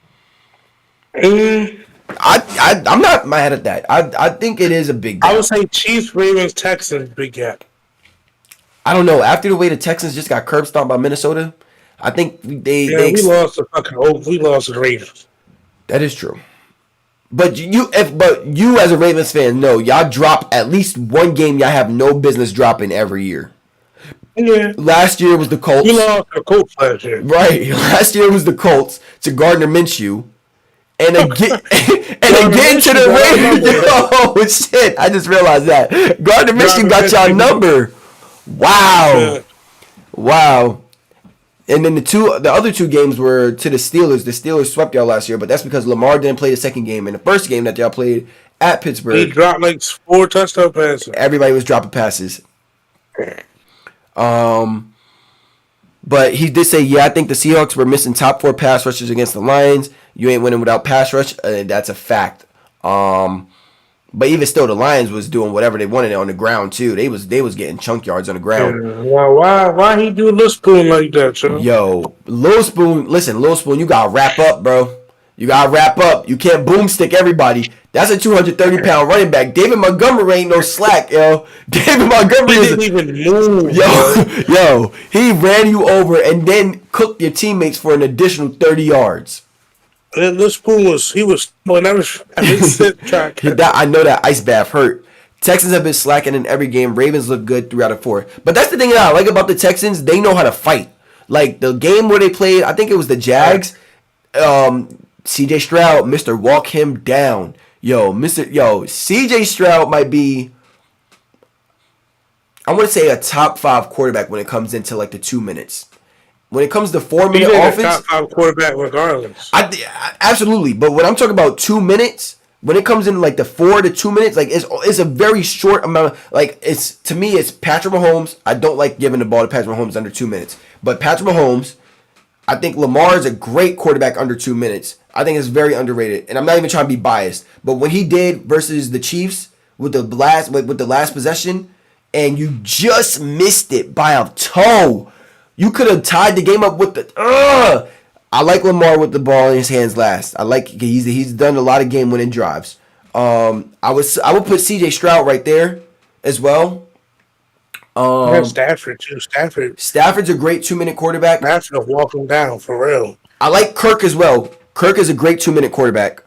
not mad at that. I think it is a big gap. I would say Chiefs, Ravens, Texans, big gap. I don't know. After the way the Texans just got curb stomped by Minnesota, I think We lost to the Ravens. That is true. But you as a Ravens fan, know y'all drop at least one game y'all have no business dropping every year. Yeah. Last year was the Colts. We lost to the Colts last year. Right. Last year was the Colts to Gardner Minshew. And again to the Ravens. Oh shit. I just realized that. Gardner Minshew got y'all number. Wow. Yeah. Wow. And then the other two games were to the Steelers. The Steelers swept y'all last year, but that's because Lamar didn't play the second game. And the first game that y'all played at He Pittsburgh, dropped like 4 touchdown passes. everybody was dropping passes. But he did say, yeah, I think the Seahawks were missing top 4 pass rushers against the Lions. You ain't winning without pass rush. That's a fact. But even still, the Lions was doing whatever they wanted on the ground too. They was getting chunk yards on the ground. Yeah. Why he do Lil Spoon like that, son? Yo, Lil Spoon, listen, Lil Spoon, you gotta wrap up, bro. You gotta wrap up. You can't boomstick everybody. That's a 230-pound running back. David Montgomery ain't no slack, yo. David Montgomery He didn't even move. yo, he ran you over and then cooked your teammates for an additional 30 yards. And Lil Spoon was track. I know that ice bath hurt. Texans have been slacking in every game. Ravens look good throughout the 4. But that's the thing that I like about the Texans. They know how to fight. Like the game where they played, I think it was the Jags. CJ Stroud, Mr. Walk him down. CJ Stroud might be, I want to say, a top 5 quarterback when it comes into like the 2 minutes. When it comes to 4-minute offense, top 5 quarterback regardless. Absolutely. But when I'm talking about 2 minutes, when it comes in like the 4 to 2 minutes, like it's a very short amount. To me, it's Patrick Mahomes. I don't like giving the ball to Patrick Mahomes under 2 minutes, but Patrick Mahomes. I think Lamar is a great quarterback under 2 minutes. I think it's very underrated, and I'm not even trying to be biased. But when he did versus the Chiefs with the last possession, and you just missed it by a toe. You could have tied the game up with the. I like Lamar with the ball in his hands last. I like he's done a lot of game winning drives. I would put C.J. Stroud right there as well. Stafford too. Stafford's a great 2-minute quarterback. Stafford will walk him down for real. I like Kirk as well. Kirk is a great 2-minute quarterback.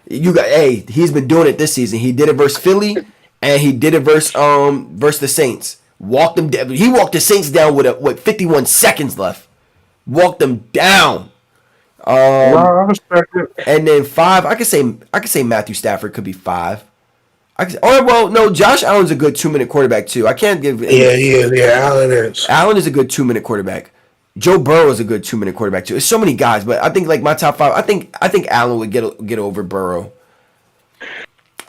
He's been doing it this season. He did it versus Philly, and he did it versus the Saints. Walked them down. He walked the Saints down with 51 seconds left. Walked them down. I respect it. And then 5, I could say Matthew Stafford could be 5. Josh Allen's a good 2-minute quarterback too. I can't give. Allen is. Allen is a good 2-minute quarterback. Joe Burrow is a good 2-minute quarterback too. There's so many guys, but I think like my top 5. I think Allen would get over Burrow.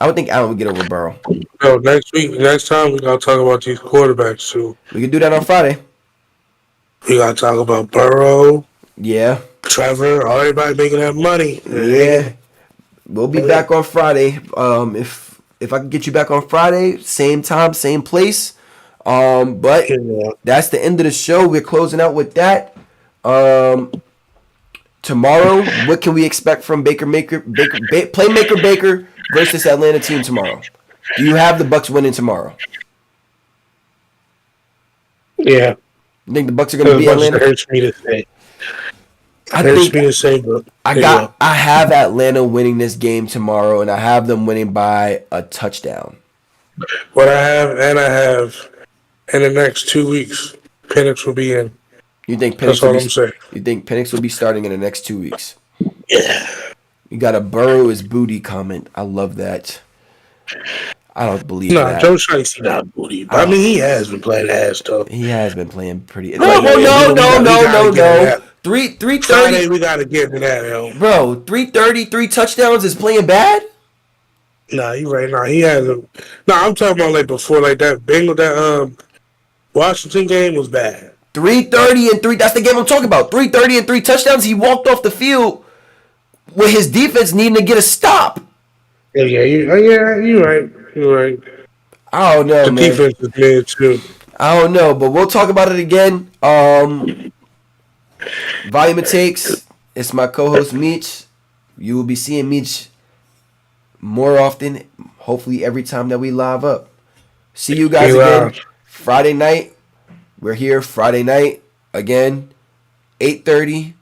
I would think Allen would get over Burrow. So next time we gotta talk about these quarterbacks too. We can do that on Friday. We gotta talk about Burrow. Yeah. Trevor, everybody making that money. Yeah. We'll be back on Friday. If I can get you back on Friday, same time, same place. But that's the end of the show. We're closing out with that. Tomorrow, what can we expect from Playmaker Baker versus Atlanta team tomorrow? Do you have the Bucks winning tomorrow? Yeah. You think the Bucks are going to beat Atlanta? It hurts me to say. But I have Atlanta winning this game tomorrow, and I have them winning by a touchdown. What I have in the next 2 weeks, Penix will be in. You think Penix? That's all I'm saying. You think Penix will be starting in the next 2 weeks? Yeah. You got a Burrow is booty comment. I love that. I don't believe Nah, that. Joe Shiesty not booty. I But I don't. mean, he has been playing ass though. He has been playing pretty. No, But well, yeah, we gotta get in no. that. 330, Friday, we gotta get into that, yo. bro. 330, 3 touchdowns is playing bad. Nah, you right. Nah, he hasn't. Nah, I'm talking about like before, like that Bengal, that Washington game was bad. 330 and three. That's the game I'm talking about. 330 and 3 touchdowns. He walked off the field with his defense needing to get a stop. Yeah, you're right. You're right. I don't know, The man. defense is mid too. I don't know, but we'll talk about it again. Volume of Takes. It's my co-host Meech. You will be seeing Meech more often, hopefully every time that we live up. See you guys again Friday night. We're here Friday night again, 8:30.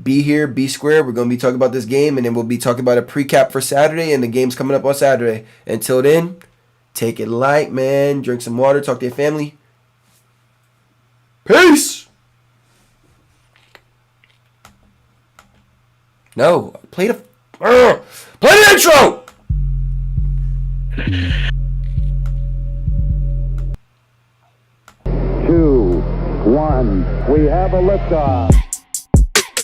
Be here, be square. We're going to be talking about this game, and then we'll be talking about a pre-cap for Saturday, and the game's coming up on Saturday. Until then, take it light, man. Drink some water, talk to your family. Peace! No, play the intro! 2, 1, we have a liftoff.